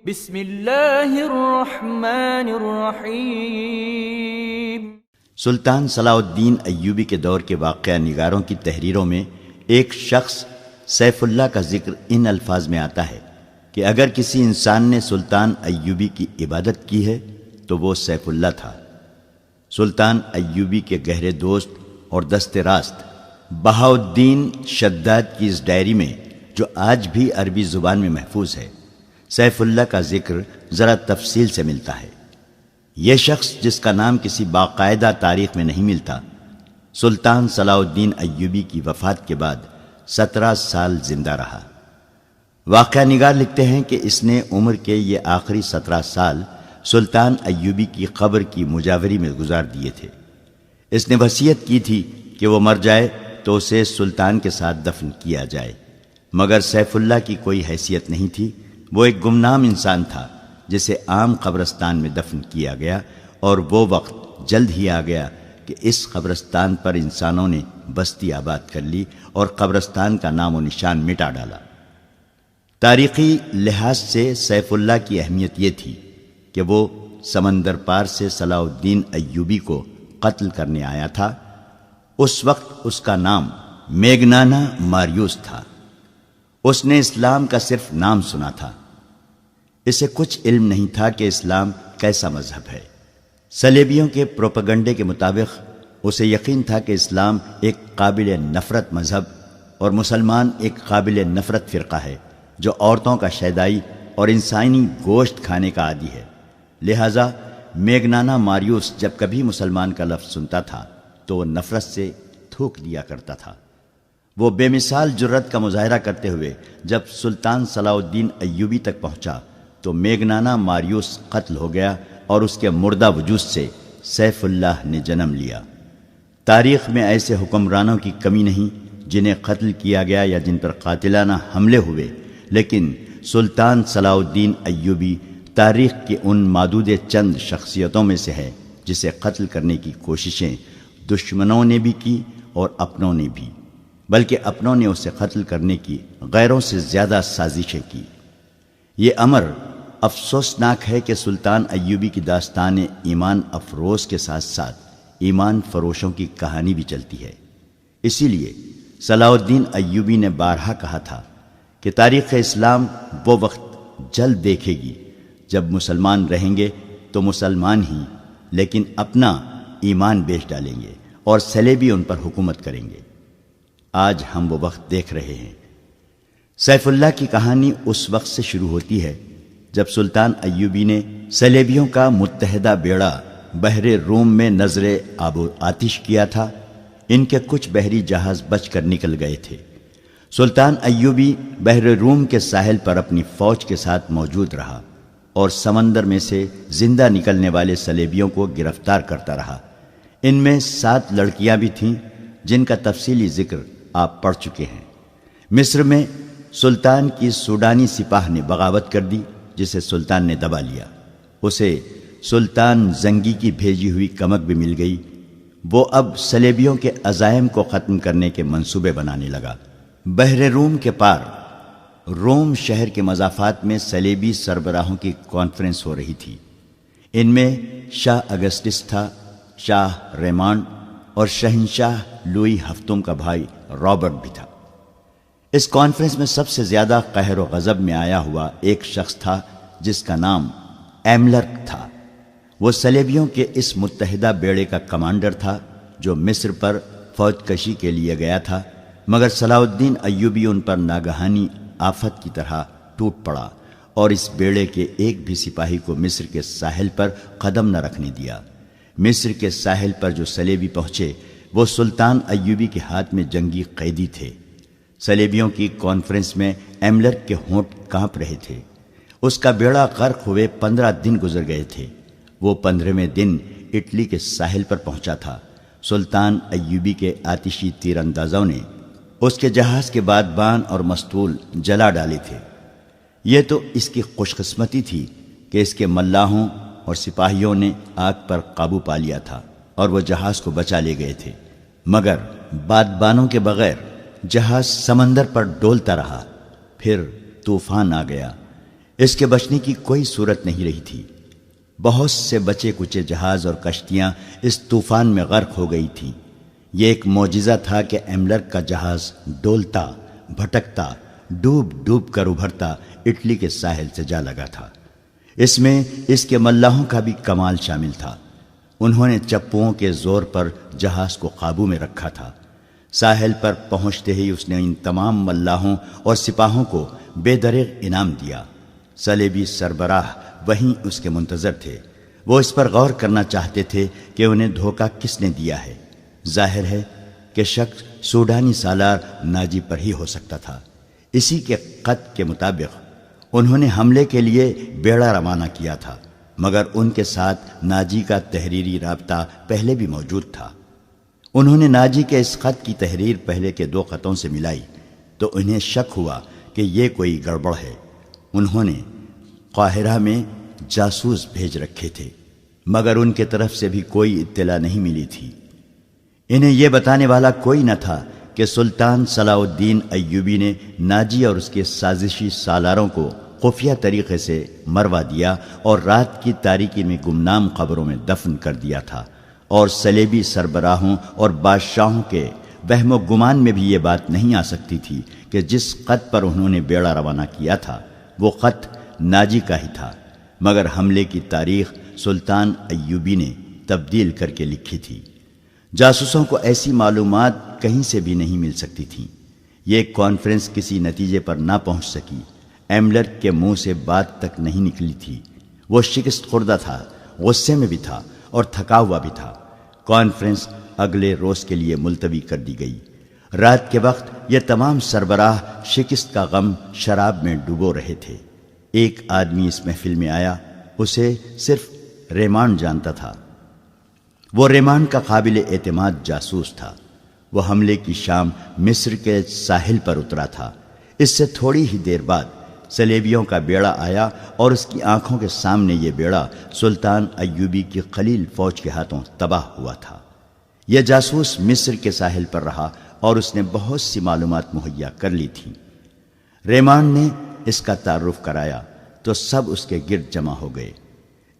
بسم اللہ الرحمن الرحیم۔ سلطان صلاح الدین ایوبی کے دور کے واقعہ نگاروں کی تحریروں میں ایک شخص سیف اللہ کا ذکر ان الفاظ میں آتا ہے کہ اگر کسی انسان نے سلطان ایوبی کی عبادت کی ہے تو وہ سیف اللہ تھا۔ سلطان ایوبی کے گہرے دوست اور دست راست بہاؤالدین شداد کی اس ڈائری میں، جو آج بھی عربی زبان میں محفوظ ہے، سیف اللہ کا ذکر ذرا تفصیل سے ملتا ہے۔ یہ شخص جس کا نام کسی باقاعدہ تاریخ میں نہیں ملتا، سلطان صلاح الدین ایوبی کی وفات کے بعد 17 سال زندہ رہا۔ واقعہ نگار لکھتے ہیں کہ اس نے عمر کے یہ آخری 17 سال سلطان ایوبی کی قبر کی مجاوری میں گزار دیے تھے۔ اس نے وصیت کی تھی کہ وہ مر جائے تو اسے سلطان کے ساتھ دفن کیا جائے، مگر سیف اللہ کی کوئی حیثیت نہیں تھی۔ وہ ایک گمنام انسان تھا جسے عام قبرستان میں دفن کیا گیا، اور وہ وقت جلد ہی آ گیا کہ اس قبرستان پر انسانوں نے بستی آباد کر لی اور قبرستان کا نام و نشان مٹا ڈالا۔ تاریخی لحاظ سے سیف اللہ کی اہمیت یہ تھی کہ وہ سمندر پار سے صلاح الدین ایوبی کو قتل کرنے آیا تھا۔ اس وقت اس کا نام میگنانا ماریوس تھا۔ اس نے اسلام کا صرف نام سنا تھا، اسے کچھ علم نہیں تھا کہ اسلام کیسا مذہب ہے۔ صلیبیوں کے پروپیگنڈے کے مطابق اسے یقین تھا کہ اسلام ایک قابل نفرت مذہب اور مسلمان ایک قابل نفرت فرقہ ہے جو عورتوں کا شیدائی اور انسانی گوشت کھانے کا عادی ہے۔ لہٰذا میگنانا ماریوس جب کبھی مسلمان کا لفظ سنتا تھا تو وہ نفرت سے تھوک دیا کرتا تھا۔ وہ بے مثال جرت کا مظاہرہ کرتے ہوئے جب سلطان صلاح الدین ایوبی تک پہنچا تو میگنانا ماریوس قتل ہو گیا اور اس کے مردہ وجود سے سیف اللہ نے جنم لیا۔ تاریخ میں ایسے حکمرانوں کی کمی نہیں جنہیں قتل کیا گیا یا جن پر قاتلانہ حملے ہوئے، لیکن سلطان صلاح الدین ایوبی تاریخ کی ان معدود چند شخصیتوں میں سے ہے جسے قتل کرنے کی کوششیں دشمنوں نے بھی کی اور اپنوں نے بھی، بلکہ اپنوں نے اسے قتل کرنے کی غیروں سے زیادہ سازشیں کی۔ یہ امر افسوسناک ہے کہ سلطان ایوبی کی داستان ایمان افروز کے ساتھ ساتھ ایمان فروشوں کی کہانی بھی چلتی ہے۔ اسی لیے صلاح الدین ایوبی نے بارہا کہا تھا کہ تاریخ اسلام وہ وقت جلد دیکھے گی جب مسلمان رہیں گے تو مسلمان ہی، لیکن اپنا ایمان بیچ ڈالیں گے اور صلیبی ان پر حکومت کریں گے۔ آج ہم وہ وقت دیکھ رہے ہیں۔ سیف اللہ کی کہانی اس وقت سے شروع ہوتی ہے جب سلطان ایوبی نے صلیبیوں کا متحدہ بیڑا بحر روم میں نظر آب و آتش کیا تھا۔ ان کے کچھ بحری جہاز بچ کر نکل گئے تھے۔ سلطان ایوبی بحر روم کے ساحل پر اپنی فوج کے ساتھ موجود رہا اور سمندر میں سے زندہ نکلنے والے صلیبیوں کو گرفتار کرتا رہا۔ ان میں 7 لڑکیاں بھی تھیں جن کا تفصیلی ذکر آپ پڑھ چکے ہیں۔ مصر میں سلطان کی سوڈانی سپاہ نے بغاوت کر دی جسے سلطان نے دبا لیا۔ اسے سلطان زنگی کی بھیجی ہوئی کمک بھی مل گئی۔ وہ اب صلیبیوں کے عزائم کو ختم کرنے کے منصوبے بنانے لگا۔ بحر روم کے پار روم شہر کے مضافات میں صلیبی سربراہوں کی کانفرنس ہو رہی تھی۔ ان میں شاہ اگسٹس تھا، شاہ ریمانڈ اور شہنشاہ لوئی ہفتم کا بھائی رابرٹ بھی تھا۔ اس کانفرنس میں سب سے زیادہ قہر و غضب میں آیا ہوا ایک شخص تھا جس کا نام ایملرک تھا۔ وہ صلیبیوں کے اس متحدہ بیڑے کا کمانڈر تھا جو مصر پر فوج کشی کے لیے گیا تھا، مگر صلاح الدین ایوبی ان پر ناگہانی آفت کی طرح ٹوٹ پڑا اور اس بیڑے کے ایک بھی سپاہی کو مصر کے ساحل پر قدم نہ رکھنے دیا۔ مصر کے ساحل پر جو صلیبی پہنچے وہ سلطان ایوبی کے ہاتھ میں جنگی قیدی تھے۔ صلیبیوں کی کانفرنس میں ایملرک کے ہونٹ کانپ رہے تھے۔ اس کا بیڑا غرق ہوئے 15 دن گزر گئے تھے۔ وہ 15ویں دن اٹلی کے ساحل پر پہنچا تھا۔ سلطان ایوبی کے آتشی تیر اندازوں نے اس کے جہاز کے بادبان اور مستول جلا ڈالے تھے۔ یہ تو اس کی خوش قسمتی تھی کہ اس کے ملاحوں اور سپاہیوں نے آگ پر قابو پا لیا تھا اور وہ جہاز کو بچا لے گئے تھے، مگر بادبانوں کے بغیر جہاز سمندر پر ڈولتا رہا۔ پھر طوفان آ گیا۔ اس کے بچنے کی کوئی صورت نہیں رہی تھی۔ بہت سے بچے کچے جہاز اور کشتیاں اس طوفان میں غرق ہو گئی تھیں۔ یہ ایک معجزہ تھا کہ ایملرک کا جہاز ڈولتا بھٹکتا ڈوب ڈوب کر ابھرتا اٹلی کے ساحل سے جا لگا تھا۔ اس میں اس کے ملاحوں کا بھی کمال شامل تھا۔ انہوں نے چپوؤں کے زور پر جہاز کو قابو میں رکھا تھا۔ ساحل پر پہنچتے ہی اس نے ان تمام ملاحوں اور سپاہوں کو بے دریغ انعام دیا۔ صلیبی سربراہ وہیں اس کے منتظر تھے۔ وہ اس پر غور کرنا چاہتے تھے کہ انہیں دھوکہ کس نے دیا ہے۔ ظاہر ہے کہ شک سوڈانی سالار ناجی پر ہی ہو سکتا تھا۔ اسی کے خط کے مطابق انہوں نے حملے کے لیے بیڑا روانہ کیا تھا، مگر ان کے ساتھ ناجی کا تحریری رابطہ پہلے بھی موجود تھا۔ انہوں نے ناجی کے اس خط کی تحریر پہلے کے 2 خطوں سے ملائی تو انہیں شک ہوا کہ یہ کوئی گڑبڑ ہے۔ انہوں نے قاہرہ میں جاسوس بھیج رکھے تھے، مگر ان کے طرف سے بھی کوئی اطلاع نہیں ملی تھی۔ انہیں یہ بتانے والا کوئی نہ تھا کہ سلطان صلاح الدین ایوبی نے ناجی اور اس کے سازشی سالاروں کو خفیہ طریقے سے مروا دیا اور رات کی تاریکی میں گمنام قبروں میں دفن کر دیا تھا، اور صلیبی سربراہوں اور بادشاہوں کے وہم و گمان میں بھی یہ بات نہیں آ سکتی تھی کہ جس خط پر انہوں نے بیڑا روانہ کیا تھا وہ خط ناجی کا ہی تھا، مگر حملے کی تاریخ سلطان ایوبی نے تبدیل کر کے لکھی تھی۔ جاسوسوں کو ایسی معلومات کہیں سے بھی نہیں مل سکتی تھیں۔ یہ کانفرنس کسی نتیجے پر نہ پہنچ سکی۔ ایملرک کے منہ سے بات تک نہیں نکلی تھی۔ وہ شکست خوردہ تھا، غصے میں بھی تھا اور تھکا ہوا بھی تھا۔ کانفرنس اگلے روز کے لیے ملتوی کر دی گئی۔ رات کے وقت یہ تمام سربراہ شکست کا غم شراب میں ڈوبو رہے تھے۔ ایک آدمی اس محفل میں آیا، اسے صرف ریمانڈ جانتا تھا۔ وہ ریمانڈ کا قابل اعتماد جاسوس تھا۔ وہ حملے کی شام مصر کے ساحل پر اترا تھا۔ اس سے تھوڑی ہی دیر بعد صلیبیوں کا بیڑا آیا اور اس کی آنکھوں کے سامنے یہ بیڑا سلطان ایوبی کی قلیل فوج کے ہاتھوں تباہ ہوا تھا۔ یہ جاسوس مصر کے ساحل پر رہا اور اس نے بہت سی معلومات مہیا کر لی تھیں۔ ریمانڈ نے اس کا تعارف کرایا تو سب اس کے گرد جمع ہو گئے۔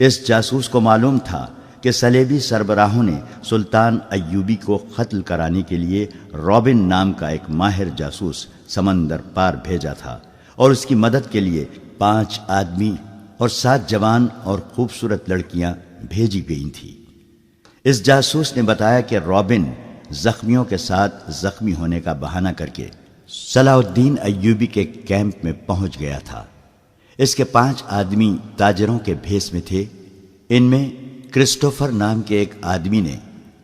اس جاسوس کو معلوم تھا کہ صلیبی سربراہوں نے سلطان ایوبی کو قتل کرانے کے لیے رابن نام کا ایک ماہر جاسوس سمندر پار بھیجا تھا، اور اس کی مدد کے لیے 5 آدمی اور 7 جوان اور خوبصورت لڑکیاں بھیجی گئی تھیں۔ اس جاسوس نے بتایا کہ رابن زخمیوں کے ساتھ زخمی ہونے کا بہانہ کر کے صلاح الدین ایوبی کے کیمپ میں پہنچ گیا تھا۔ اس کے 5 آدمی تاجروں کے بھیس میں تھے۔ ان میں کرسٹوفر نام کے ایک آدمی نے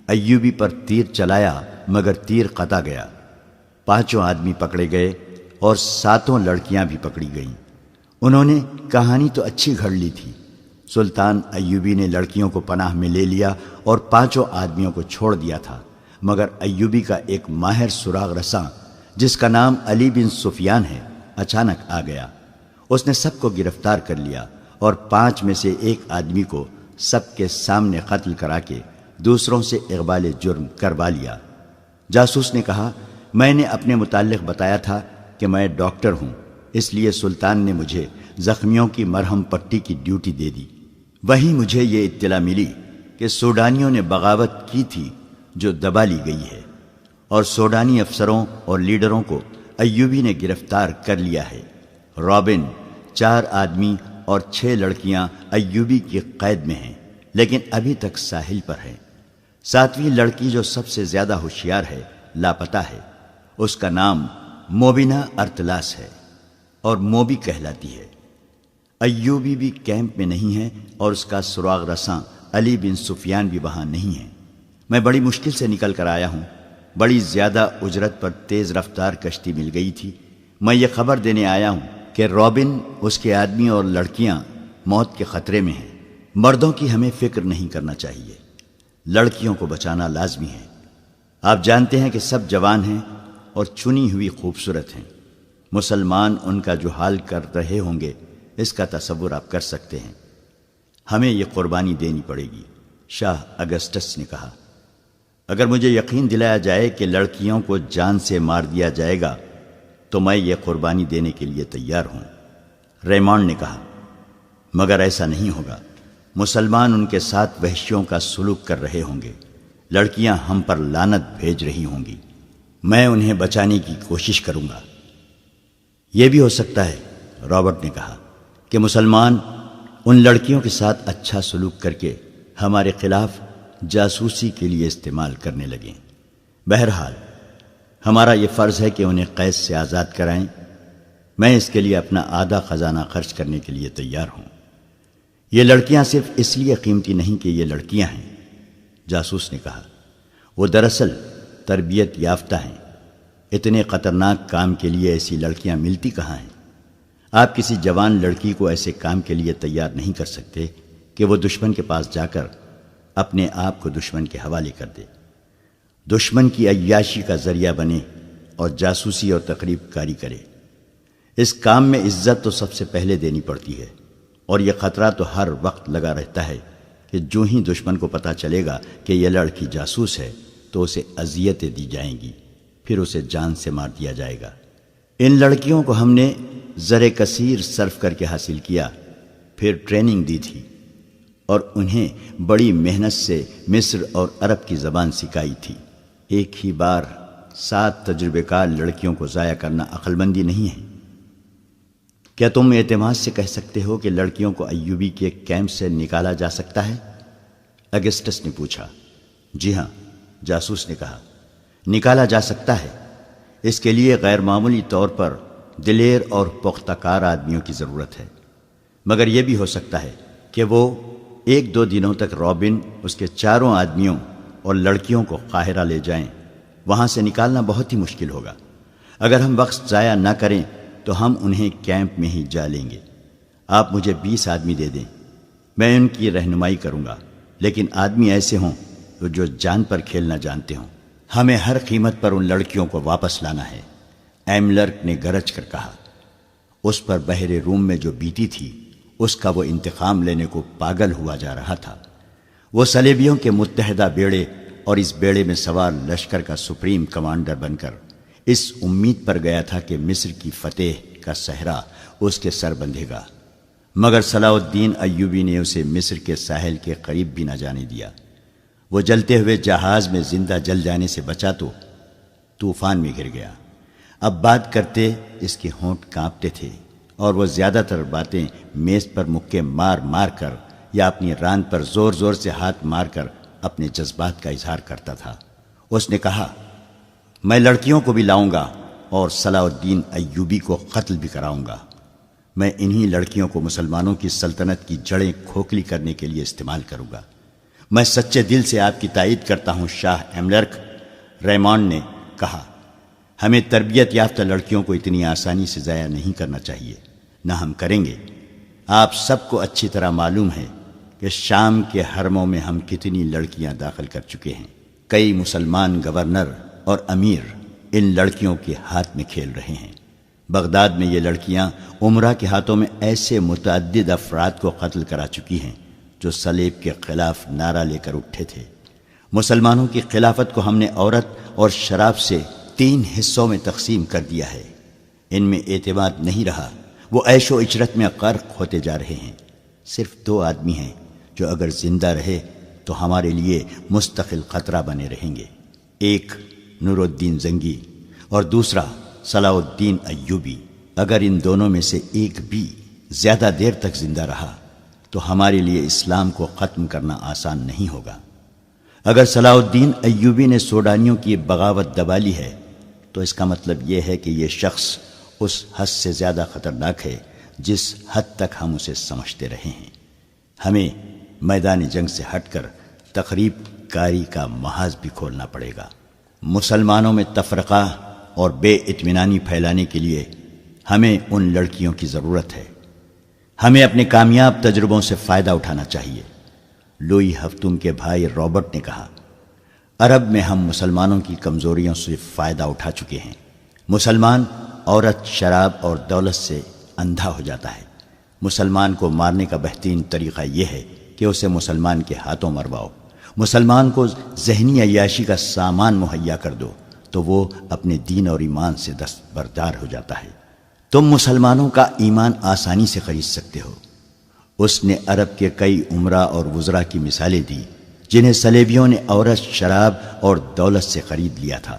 ایوبی پر تیر چلایا، مگر تیر قطع گیا۔ 5 آدمی پکڑے گئے اور 7 لڑکیاں بھی پکڑی گئیں۔ انہوں نے کہانی تو اچھی گھڑ لی تھی۔ سلطان ایوبی نے لڑکیوں کو پناہ میں لے لیا اور 5 آدمیوں کو چھوڑ دیا تھا، مگر ایوبی کا ایک ماہر سراغ رساں جس کا نام علی بن سفیان ہے اچانک آ گیا۔ اس نے سب کو گرفتار کر لیا اور 5 میں سے ایک آدمی کو سب کے سامنے قتل کرا کے دوسروں سے اقبال جرم کروا لیا۔ جاسوس نے کہا، میں نے اپنے متعلق بتایا تھا کہ میں ڈاکٹر ہوں، اس لیے سلطان نے مجھے زخمیوں کی مرہم پٹی کی ڈیوٹی دے دی۔ وہیں مجھے یہ اطلاع ملی کہ سوڈانیوں نے بغاوت کی تھی جو دبا لی گئی ہے، اور سوڈانی افسروں اور لیڈروں کو ایوبی نے گرفتار کر لیا ہے۔ رابن، 4 آدمی اور 6 لڑکیاں ایوبی کی قید میں ہیں، لیکن ابھی تک ساحل پر ہیں۔ 7ویں لڑکی جو سب سے زیادہ ہوشیار ہے لاپتہ ہے۔ اس کا نام موبینا ارتلاس ہے اور موبی کہلاتی ہے۔ ایوبی بھی کیمپ میں نہیں ہے اور اس کا سراغ رساں علی بن سفیان بھی وہاں نہیں ہے۔ میں بڑی مشکل سے نکل کر آیا ہوں۔ بڑی زیادہ اجرت پر تیز رفتار کشتی مل گئی تھی۔ میں یہ خبر دینے آیا ہوں کہ رابن، اس کے آدمی اور لڑکیاں موت کے خطرے میں ہیں۔ مردوں کی ہمیں فکر نہیں کرنا چاہیے، لڑکیوں کو بچانا لازمی ہے۔ آپ جانتے ہیں کہ سب جوان ہیں اور چنی ہوئی خوبصورت ہیں۔ مسلمان ان کا جو حال کر رہے ہوں گے اس کا تصور آپ کر سکتے ہیں۔ ہمیں یہ قربانی دینی پڑے گی، شاہ اگسٹس نے کہا۔ اگر مجھے یقین دلایا جائے کہ لڑکیوں کو جان سے مار دیا جائے گا تو میں یہ قربانی دینے کے لیے تیار ہوں۔ ریمانڈ نے کہا، مگر ایسا نہیں ہوگا، مسلمان ان کے ساتھ وحشیوں کا سلوک کر رہے ہوں گے، لڑکیاں ہم پر لعنت بھیج رہی ہوں گی، میں انہیں بچانے کی کوشش کروں گا۔ یہ بھی ہو سکتا ہے، رابرٹ نے کہا، کہ مسلمان ان لڑکیوں کے ساتھ اچھا سلوک کر کے ہمارے خلاف جاسوسی کے لیے استعمال کرنے لگیں۔ بہرحال ہمارا یہ فرض ہے کہ انہیں قید سے آزاد کرائیں، میں اس کے لیے اپنا آدھا خزانہ خرچ کرنے کے لیے تیار ہوں۔ یہ لڑکیاں صرف اس لیے قیمتی نہیں کہ یہ لڑکیاں ہیں، جاسوس نے کہا، وہ دراصل تربیت یافتہ ہیں، اتنے خطرناک کام کے لیے ایسی لڑکیاں ملتی کہاں ہیں؟ آپ کسی جوان لڑکی کو ایسے کام کے لیے تیار نہیں کر سکتے کہ وہ دشمن کے پاس جا کر اپنے آپ کو دشمن کے حوالے کر دے، دشمن کی عیاشی کا ذریعہ بنے اور جاسوسی اور تقریب کاری کرے۔ اس کام میں عزت تو سب سے پہلے دینی پڑتی ہے، اور یہ خطرہ تو ہر وقت لگا رہتا ہے کہ جو ہی دشمن کو پتہ چلے گا کہ یہ لڑکی جاسوس ہے تو اسے اذیتیں دی جائیں گی، پھر اسے جان سے مار دیا جائے گا۔ ان لڑکیوں کو ہم نے زر کثیر صرف کر کے حاصل کیا، پھر ٹریننگ دی تھی اور انہیں بڑی محنت سے مصر اور عرب کی زبان سکھائی تھی۔ ایک ہی بار 7 تجربے کار لڑکیوں کو ضائع کرنا عقل مندی نہیں ہے۔ کیا تم اعتماد سے کہہ سکتے ہو کہ لڑکیوں کو ایوبی کے کیمپ سے نکالا جا سکتا ہے؟ اگسٹس نے پوچھا۔ جی ہاں، جاسوس نے کہا، نکالا جا سکتا ہے۔ اس کے لیے غیر معمولی طور پر دلیر اور پختہ کار آدمیوں کی ضرورت ہے، مگر یہ بھی ہو سکتا ہے کہ وہ 1-2 دنوں تک رابن، اس کے 4 آدمیوں اور لڑکیوں کو قاہرہ لے جائیں۔ وہاں سے نکالنا بہت ہی مشکل ہوگا۔ اگر ہم وقت ضائع نہ کریں تو ہم انہیں کیمپ میں ہی جا لیں گے۔ آپ مجھے 20 آدمی دے دیں، میں ان کی رہنمائی کروں گا، لیکن آدمی ایسے ہوں جو جان پر کھیلنا جانتے ہوں۔ ہمیں ہر قیمت پر ان لڑکیوں کو واپس لانا ہے، ایملرک نے گرج کر کہا۔ اس پر بحر روم میں جو بیتی تھی، اس کا وہ انتقام لینے کو پاگل ہوا جا رہا تھا۔ وہ صلیبیوں کے متحدہ بیڑے اور اس بیڑے میں سوار لشکر کا سپریم کمانڈر بن کر اس امید پر گیا تھا کہ مصر کی فتح کا صحرا اس کے سر بندھے گا، مگر صلاح الدین ایوبی نے اسے مصر کے ساحل کے قریب بھی نہ جانے دیا۔ وہ جلتے ہوئے جہاز میں زندہ جل جانے سے بچا تو طوفان میں گر گیا۔ اب بات کرتے اس کے ہونٹ کانپتے تھے، اور وہ زیادہ تر باتیں میز پر مکے مار مار کر یا اپنی راند پر زور زور سے ہاتھ مار کر اپنے جذبات کا اظہار کرتا تھا۔ اس نے کہا، میں لڑکیوں کو بھی لاؤں گا اور صلاح الدین ایوبی کو قتل بھی کراؤں گا۔ میں انہی لڑکیوں کو مسلمانوں کی سلطنت کی جڑیں کھوکھلی کرنے کے لیے استعمال کروں گا۔ میں سچے دل سے آپ کی تائید کرتا ہوں شاہ ایملرک، ریمانڈ نے کہا۔ ہمیں تربیت یافتہ لڑکیوں کو اتنی آسانی سے ضائع نہیں کرنا چاہیے، نہ ہم کریں گے۔ آپ سب کو اچھی طرح معلوم ہے کہ شام کے حرموں میں ہم کتنی لڑکیاں داخل کر چکے ہیں۔ کئی مسلمان گورنر اور امیر ان لڑکیوں کے ہاتھ میں کھیل رہے ہیں۔ بغداد میں یہ لڑکیاں عمرہ کے ہاتھوں میں ایسے متعدد افراد کو قتل کرا چکی ہیں جو صلیب کے خلاف نعرہ لے کر اٹھے تھے۔ مسلمانوں کی خلافت کو ہم نے عورت اور شراب سے 3 حصوں میں تقسیم کر دیا ہے۔ ان میں اعتماد نہیں رہا، وہ عیش و عشرت میں غرق ہوتے جا رہے ہیں۔ صرف 2 آدمی ہیں جو اگر زندہ رہے تو ہمارے لیے مستقل خطرہ بنے رہیں گے، ایک نور الدین زنگی اور دوسرا صلاح الدین ایوبی۔ اگر ان دونوں میں سے ایک بھی زیادہ دیر تک زندہ رہا تو ہمارے لیے اسلام کو ختم کرنا آسان نہیں ہوگا۔ اگر صلاح الدین ایوبی نے سوڈانیوں کی بغاوت دبا لی ہے تو اس کا مطلب یہ ہے کہ یہ شخص اس حد سے زیادہ خطرناک ہے جس حد تک ہم اسے سمجھتے رہے ہیں۔ ہمیں میدان جنگ سے ہٹ کر تخریب کاری کا محاذ بھی کھولنا پڑے گا۔ مسلمانوں میں تفرقہ اور بے اطمینانی پھیلانے کے لیے ہمیں ان لڑکیوں کی ضرورت ہے۔ ہمیں اپنے کامیاب تجربوں سے فائدہ اٹھانا چاہیے۔ لوئی ہفتم کے بھائی رابرٹ نے کہا، عرب میں ہم مسلمانوں کی کمزوریوں سے فائدہ اٹھا چکے ہیں۔ مسلمان عورت، شراب اور دولت سے اندھا ہو جاتا ہے۔ مسلمان کو مارنے کا بہترین طریقہ یہ ہے کہ اسے مسلمان کے ہاتھوں مرواؤ۔ مسلمان کو ذہنی عیاشی کا سامان مہیا کر دو تو وہ اپنے دین اور ایمان سے دستبردار ہو جاتا ہے۔ تم مسلمانوں کا ایمان آسانی سے خرید سکتے ہو۔ اس نے عرب کے کئی امراء اور وزراء کی مثالیں دی جنہیں صلیبیوں نے عورت، شراب اور دولت سے خرید لیا تھا،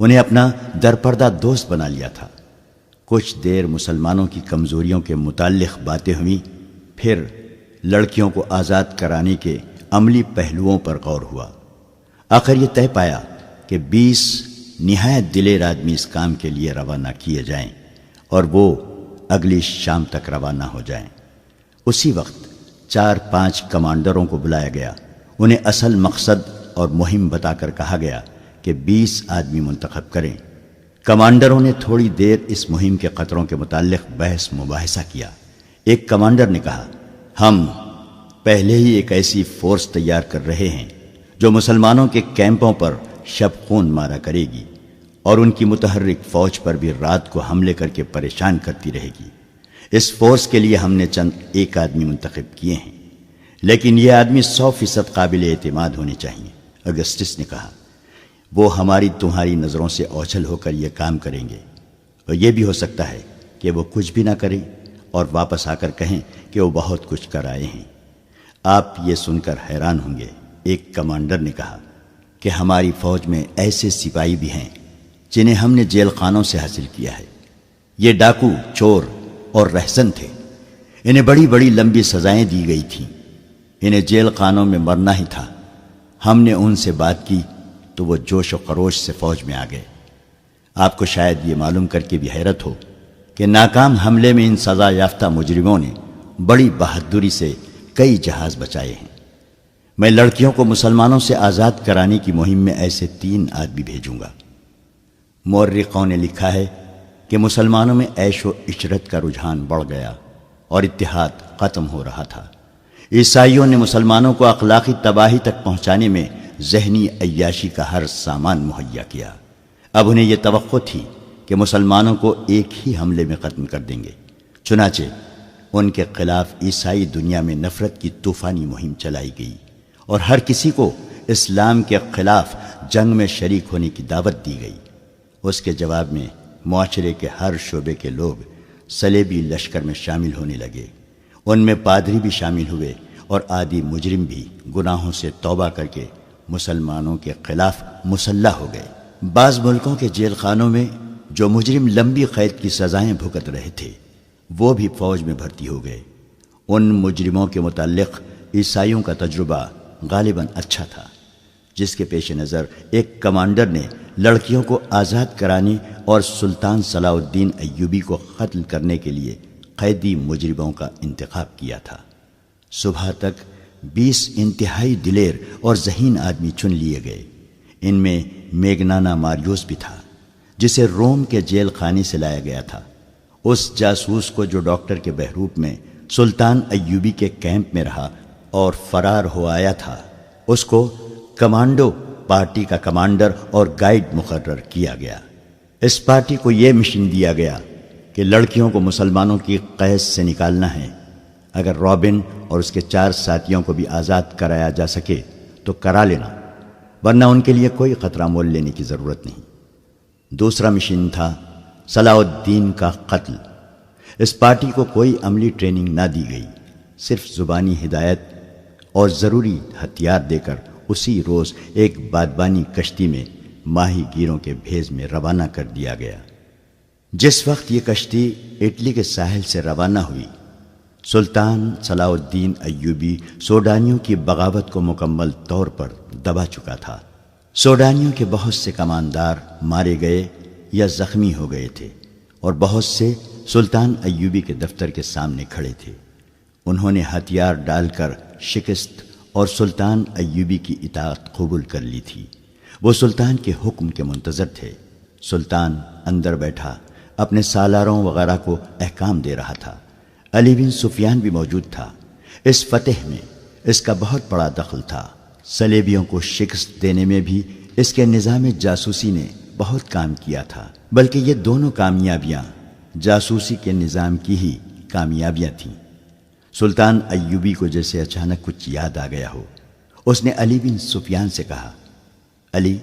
انہیں اپنا درپردہ دوست بنا لیا تھا۔ کچھ دیر مسلمانوں کی کمزوریوں کے متعلق باتیں ہوئیں، پھر لڑکیوں کو آزاد کرانے کے عملی پہلوؤں پر غور ہوا۔ آخر یہ طے پایا کہ 20 نہایت دلیر آدمی اس کام کے لیے روانہ کیے جائیں اور وہ اگلی شام تک روانہ ہو جائیں۔ اسی وقت 4-5 کمانڈروں کو بلایا گیا، انہیں اصل مقصد اور مہم بتا کر کہا گیا کہ 20 آدمی منتخب کریں۔ کمانڈروں نے تھوڑی دیر اس مہم کے خطروں کے متعلق بحث مباحثہ کیا۔ ایک کمانڈر نے کہا، ہم پہلے ہی ایک ایسی فورس تیار کر رہے ہیں جو مسلمانوں کے کیمپوں پر شب خون مارا کرے گی اور ان کی متحرک فوج پر بھی رات کو حملے کر کے پریشان کرتی رہے گی۔ اس فورس کے لیے ہم نے چند ایک آدمی منتخب کیے ہیں، لیکن یہ آدمی 100% قابل اعتماد ہونے چاہیے۔ اگسٹس نے کہا، وہ ہماری تمہاری نظروں سے اوجھل ہو کر یہ کام کریں گے، اور یہ بھی ہو سکتا ہے کہ وہ کچھ بھی نہ کریں اور واپس آ کر کہیں کہ وہ بہت کچھ کر آئے ہیں۔ آپ یہ سن کر حیران ہوں گے، ایک کمانڈر نے کہا کہ ہماری فوج میں ایسے سپاہی بھی ہیں جنہیں ہم نے جیل خانوں سے حاصل کیا ہے۔ یہ ڈاکو، چور اور رہزن تھے، انہیں بڑی بڑی لمبی سزائیں دی گئی تھیں، انہیں جیل خانوں میں مرنا ہی تھا۔ ہم نے ان سے بات کی تو وہ جوش و خروش سے فوج میں آ گئے۔ آپ کو شاید یہ معلوم کر کے بھی حیرت ہو کہ ناکام حملے میں ان سزا یافتہ مجرموں نے بڑی بہادری سے کئی جہاز بچائے ہیں۔ میں لڑکیوں کو مسلمانوں سے آزاد کرانے کی مہم میں ایسے 3 آدمی بھیجوں گا۔ مورخوں نے لکھا ہے کہ مسلمانوں میں عیش و عشرت کا رجحان بڑھ گیا اور اتحاد ختم ہو رہا تھا۔ عیسائیوں نے مسلمانوں کو اخلاقی تباہی تک پہنچانے میں ذہنی عیاشی کا ہر سامان مہیا کیا۔ اب انہیں یہ توقع تھی کہ مسلمانوں کو ایک ہی حملے میں ختم کر دیں گے، چنانچہ ان کے خلاف عیسائی دنیا میں نفرت کی طوفانی مہم چلائی گئی اور ہر کسی کو اسلام کے خلاف جنگ میں شریک ہونے کی دعوت دی گئی۔ اس کے جواب میں معاشرے کے ہر شعبے کے لوگ صلیبی لشکر میں شامل ہونے لگے۔ ان میں پادری بھی شامل ہوئے اور عادی مجرم بھی گناہوں سے توبہ کر کے مسلمانوں کے خلاف مسلح ہو گئے۔ بعض ملکوں کے جیل خانوں میں جو مجرم لمبی قید کی سزائیں بھگت رہے تھے وہ بھی فوج میں بھرتی ہو گئے۔ ان مجرموں کے متعلق عیسائیوں کا تجربہ غالباً اچھا تھا، جس کے پیش نظر ایک کمانڈر نے لڑکیوں کو آزاد کرانے اور سلطان صلاح الدین ایوبی کو قتل کرنے کے لیے قیدی مجرموں کا انتخاب کیا تھا۔ صبح تک 20 انتہائی دلیر اور ذہین آدمی چن لیے گئے۔ ان میں میگنانا ماریوس بھی تھا، جسے روم کے جیل خانے سے لایا گیا تھا۔ اس جاسوس کو جو ڈاکٹر کے بحروپ میں سلطان ایوبی کے کیمپ میں رہا اور فرار ہو آیا تھا، اس کو کمانڈو پارٹی کا کمانڈر اور گائیڈ مقرر کیا گیا۔ اس پارٹی کو یہ مشن دیا گیا کہ لڑکیوں کو مسلمانوں کی قید سے نکالنا ہے۔ اگر رابن اور اس کے 4 ساتھیوں کو بھی آزاد کرایا جا سکے تو کرا لینا، ورنہ ان کے لیے کوئی خطرہ مول لینے کی ضرورت نہیں۔ دوسرا مشن تھا صلاح الدین کا قتل۔ اس پارٹی کو کوئی عملی ٹریننگ نہ دی گئی، صرف زبانی ہدایت اور ضروری ہتھیار دے کر اسی روز ایک بادبانی کشتی میں ماہی گیروں کے بھیس میں روانہ کر دیا گیا۔ جس وقت یہ کشتی اٹلی کے ساحل سے روانہ ہوئی، سلطان صلاح الدین ایوبی سوڈانیوں کی بغاوت کو مکمل طور پر دبا چکا تھا۔ سوڈانیوں کے بہت سے کماندار مارے گئے یا زخمی ہو گئے تھے اور بہت سے سلطان ایوبی کے دفتر کے سامنے کھڑے تھے۔ انہوں نے ہتھیار ڈال کر شکست اور سلطان ایوبی کی اطاعت قبول کر لی تھی۔ وہ سلطان کے حکم کے منتظر تھے۔ سلطان اندر بیٹھا اپنے سالاروں وغیرہ کو احکام دے رہا تھا۔ علی بن سفیان بھی موجود تھا۔ اس فتح میں اس کا بہت بڑا دخل تھا۔ صلیبیوں کو شکست دینے میں بھی اس کے نظام جاسوسی نے بہت کام کیا تھا، بلکہ یہ دونوں کامیابیاں جاسوسی کے نظام کی ہی کامیابیاں تھیں۔ سلطان ایوبی کو جیسے اچانک کچھ یاد آ گیا ہو، اس نے علی بن سفیان سے کہا، علی،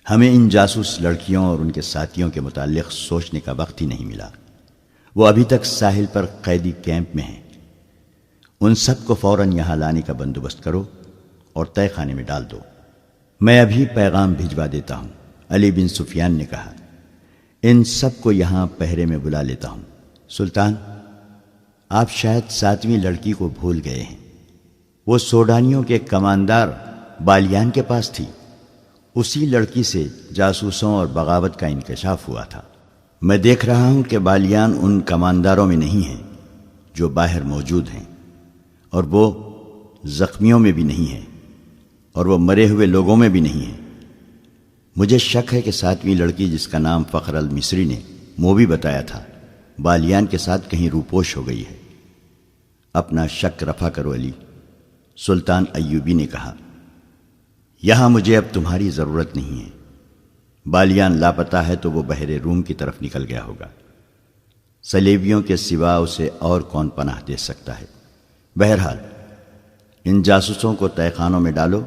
ہمیں ان جاسوس لڑکیوں اور ان کے ساتھیوں کے متعلق سوچنے کا وقت ہی نہیں ملا۔ وہ ابھی تک ساحل پر قیدی کیمپ میں ہیں۔ ان سب کو فوراً یہاں لانے کا بندوبست کرو اور طے خانے میں ڈال دو۔ میں ابھی پیغام بھجوا دیتا ہوں، علی بن سفیان نے کہا۔ ان سب کو یہاں پہرے میں بلا لیتا ہوں۔ سلطان، آپ شاید 7ویں لڑکی کو بھول گئے ہیں۔ وہ سوڈانیوں کے کماندار بالیان کے پاس تھی۔ اسی لڑکی سے جاسوسوں اور بغاوت کا انکشاف ہوا تھا۔ میں دیکھ رہا ہوں کہ بالیان ان کمانداروں میں نہیں ہیں جو باہر موجود ہیں، اور وہ زخمیوں میں بھی نہیں ہیں، اور وہ مرے ہوئے لوگوں میں بھی نہیں ہیں۔ مجھے شک ہے کہ 7ویں لڑکی، جس کا نام فخر المصری نے موبی بتایا تھا، بالیان کے ساتھ کہیں روپوش ہو گئی ہے۔ اپنا شک رفع کرو علی، سلطان ایوبی نے کہا۔ یہاں مجھے اب تمہاری ضرورت نہیں ہے۔ بالیان لاپتہ ہے تو وہ بحر روم کی طرف نکل گیا ہوگا۔ صلیبیوں کے سوا اسے اور کون پناہ دے سکتا ہے؟ بہرحال ان جاسوسوں کو تہہ خانوں میں ڈالو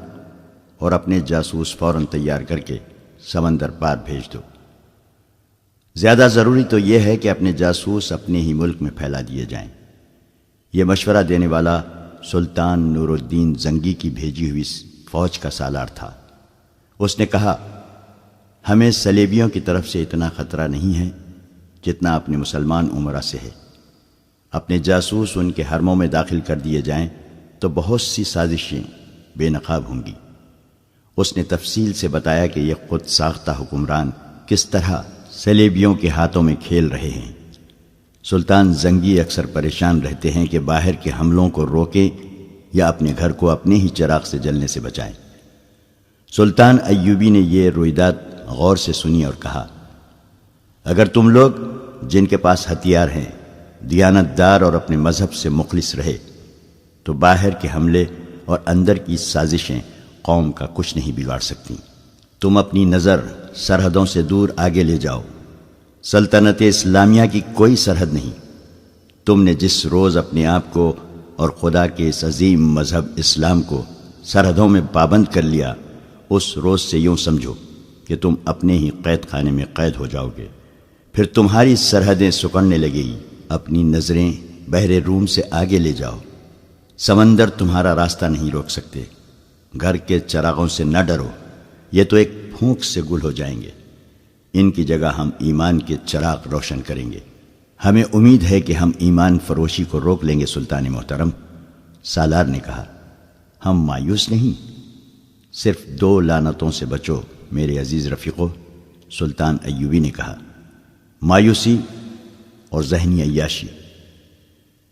اور اپنے جاسوس فوراً تیار کر کے سمندر پار بھیج دو۔ زیادہ ضروری تو یہ ہے کہ اپنے جاسوس اپنے ہی ملک میں پھیلا دیے جائیں۔ یہ مشورہ دینے والا سلطان نور الدین زنگی کی بھیجی ہوئی فوج کا سالار تھا۔ اس نے کہا، ہمیں صلیبیوں کی طرف سے اتنا خطرہ نہیں ہے جتنا اپنے مسلمان امراء سے ہے۔ اپنے جاسوس ان کے حرموں میں داخل کر دیے جائیں تو بہت سی سازشیں بے نقاب ہوں گی۔ اس نے تفصیل سے بتایا کہ یہ خود ساختہ حکمران کس طرح صلیبیوں کے ہاتھوں میں کھیل رہے ہیں۔ سلطان زنگی اکثر پریشان رہتے ہیں کہ باہر کے حملوں کو روکیں یا اپنے گھر کو اپنے ہی چراغ سے جلنے سے بچائیں۔ سلطان ایوبی نے یہ رویداد غور سے سنی اور کہا، اگر تم لوگ جن کے پاس ہتھیار ہیں دیانت دار اور اپنے مذہب سے مخلص رہے تو باہر کے حملے اور اندر کی سازشیں قوم کا کچھ نہیں بگاڑ سکتی۔ تم اپنی نظر سرحدوں سے دور آگے لے جاؤ۔ سلطنت اسلامیہ کی کوئی سرحد نہیں۔ تم نے جس روز اپنے آپ کو اور خدا کے اس عظیم مذہب اسلام کو سرحدوں میں پابند کر لیا، اس روز سے یوں سمجھو کہ تم اپنے ہی قید خانے میں قید ہو جاؤ گے۔ پھر تمہاری سرحدیں سکڑنے لگے گی۔ اپنی نظریں بحر روم سے آگے لے جاؤ۔ سمندر تمہارا راستہ نہیں روک سکتے۔ گھر کے چراغوں سے نہ ڈرو، یہ تو ایک پھونک سے گل ہو جائیں گے۔ ان کی جگہ ہم ایمان کے چراغ روشن کریں گے۔ ہمیں امید ہے کہ ہم ایمان فروشی کو روک لیں گے سلطان محترم۔ سالار نے کہا، ہم مایوس نہیں، صرف 2 لعنتوں سے بچو میرے عزیز رفیقو۔ سلطان ایوبی نے کہا، مایوسی اور ذہنی عیاشی۔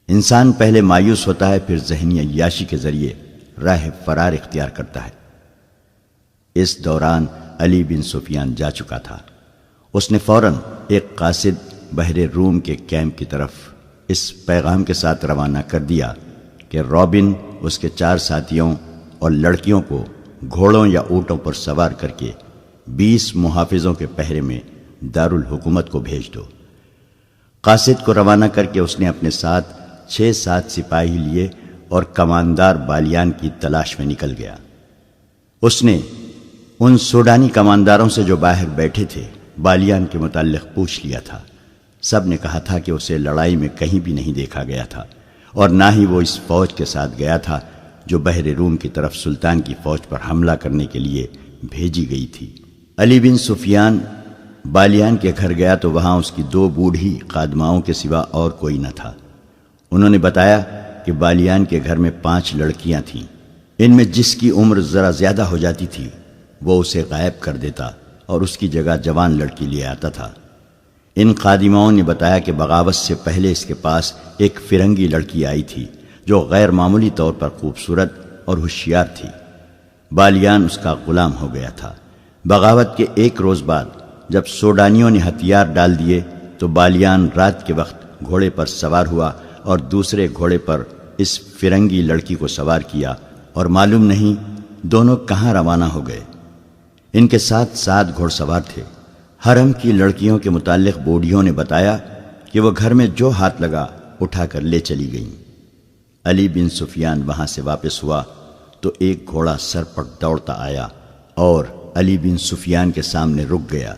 انسان پہلے مایوس ہوتا ہے، پھر ذہنی عیاشی کے ذریعے راہ فرار اختیار کرتا ہے۔ اس دوران علی بن سفیان جا چکا تھا۔ اس نے فوراً ایک قاصد بحر روم کے کیمپ کی طرف اس پیغام کے ساتھ روانہ کر دیا کہ روبن اس کے 4 ساتھیوں اور لڑکیوں کو گھوڑوں یا اونٹوں پر سوار کر کے 20 محافظوں کے پہرے میں دارالحکومت کو بھیج دو۔ قاصد کو روانہ کر کے اس نے اپنے ساتھ 6-7 سپاہی لیے اور کماندار بالیان کی تلاش میں نکل گیا۔ اس نے ان سوڈانی کمانداروں سے جو باہر بیٹھے تھے بالیان کے متعلق پوچھ لیا تھا۔ سب نے کہا تھا کہ اسے لڑائی میں کہیں بھی نہیں دیکھا گیا تھا، اور نہ ہی وہ اس فوج کے ساتھ گیا تھا جو بحر روم کی طرف سلطان کی فوج پر حملہ کرنے کے لیے بھیجی گئی تھی۔ علی بن سفیان بالیان کے گھر گیا تو وہاں اس کی 2 بوڑھی خادماؤں کے سوا اور کوئی نہ تھا۔ انہوں نے بتایا کہ بالیان کے گھر میں 5 لڑکیاں تھیں۔ ان میں جس کی عمر ذرا زیادہ ہو جاتی تھی وہ اسے غائب کر دیتا اور اس کی جگہ جوان لڑکی لے آتا تھا۔ ان خادماؤں نے بتایا کہ بغاوت سے پہلے اس کے پاس ایک فرنگی لڑکی آئی تھی جو غیر معمولی طور پر خوبصورت اور ہوشیار تھی۔ بالیان اس کا غلام ہو گیا تھا۔ بغاوت کے 1 روز بعد جب سوڈانیوں نے ہتھیار ڈال دیے تو بالیان رات کے وقت گھوڑے پر سوار ہوا اور دوسرے گھوڑے پر اس فرنگی لڑکی کو سوار کیا، اور معلوم نہیں دونوں کہاں روانہ ہو گئے۔ ان کے ساتھ 7 گھوڑ سوار تھے۔ حرم کی لڑکیوں کے متعلق بوڑھیوں نے بتایا کہ وہ گھر میں جو ہاتھ لگا اٹھا کر لے چلی گئیں۔ علی بن سفیان وہاں سے واپس ہوا تو ایک گھوڑا سر پر دوڑتا آیا اور علی بن سفیان کے سامنے رک گیا۔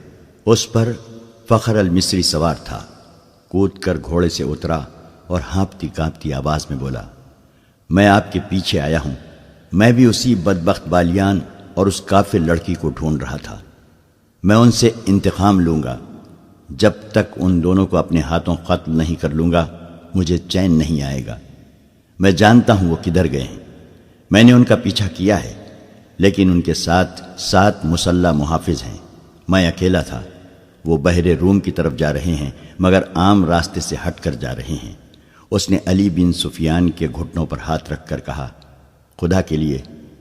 اس پر فخر المصری سوار تھا۔ کود کر گھوڑے سے اترا اور ہانپتی کانپتی آواز میں بولا، میں آپ کے پیچھے آیا ہوں۔ میں بھی اسی بدبخت بالیان اور اس کافر لڑکی کو ڈھونڈ رہا تھا۔ میں ان سے انتقام لوں گا۔ جب تک ان دونوں کو اپنے ہاتھوں قتل نہیں کر لوں گا مجھے چین نہیں آئے گا۔ میں جانتا ہوں وہ کدھر گئے ہیں۔ میں نے ان کا پیچھا کیا ہے، لیکن ان کے ساتھ 7 مسلح محافظ ہیں۔ میں اکیلا تھا۔ وہ بحر روم کی طرف جا رہے ہیں، مگر عام راستے سے ہٹ کر جا رہے ہیں۔ اس نے علی بن سفیان کے گھٹنوں پر ہاتھ رکھ کر کہا، خدا کے لیے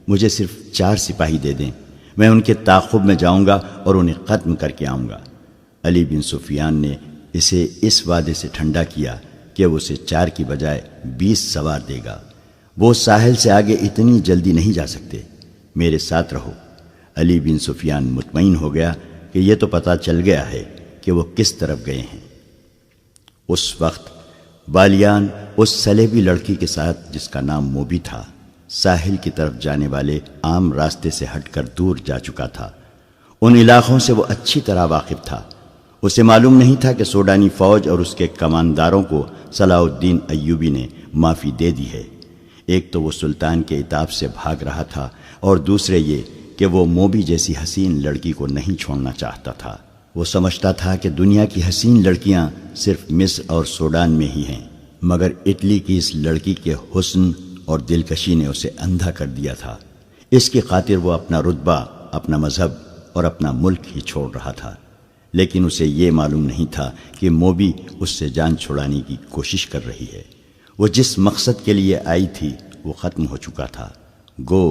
مجھے صرف 4 سپاہی دے دیں، میں ان کے تعاقب میں جاؤں گا اور انہیں ختم کر کے آؤں گا۔ علی بن سفیان نے اسے اس وعدے سے ٹھنڈا کیا کہ وہ اسے 4 کی بجائے 20 سوار دے گا۔ وہ ساحل سے آگے اتنی جلدی نہیں جا سکتے، میرے ساتھ رہو۔ علی بن سفیان مطمئن ہو گیا کہ یہ تو پتہ چل گیا ہے کہ وہ کس طرف گئے ہیں۔ اس وقت بالیان اس سلیبی لڑکی کے ساتھ، جس کا نام موبی تھا، ساحل کی طرف جانے والے عام راستے سے ہٹ کر دور جا چکا تھا۔ ان علاقوں سے وہ اچھی طرح واقف تھا۔ اسے معلوم نہیں تھا کہ سوڈانی فوج اور اس کے کمانداروں کو صلاح الدین ایوبی نے معافی دے دی ہے۔ ایک تو وہ سلطان کے عتاب سے بھاگ رہا تھا، اور دوسرے یہ کہ وہ موبی جیسی حسین لڑکی کو نہیں چھوڑنا چاہتا تھا۔ وہ سمجھتا تھا کہ دنیا کی حسین لڑکیاں صرف مصر اور سوڈان میں ہی ہیں، مگر اٹلی کی اس لڑکی کے حسن اور دلکشی نے اسے اندھا کر دیا تھا۔ اس کی خاطر وہ اپنا رتبہ، اپنا مذہب اور اپنا ملک ہی چھوڑ رہا تھا۔ لیکن اسے یہ معلوم نہیں تھا کہ موبی اس سے جان چھڑانے کی کوشش کر رہی ہے۔ وہ جس مقصد کے لیے آئی تھی وہ ختم ہو چکا تھا، گو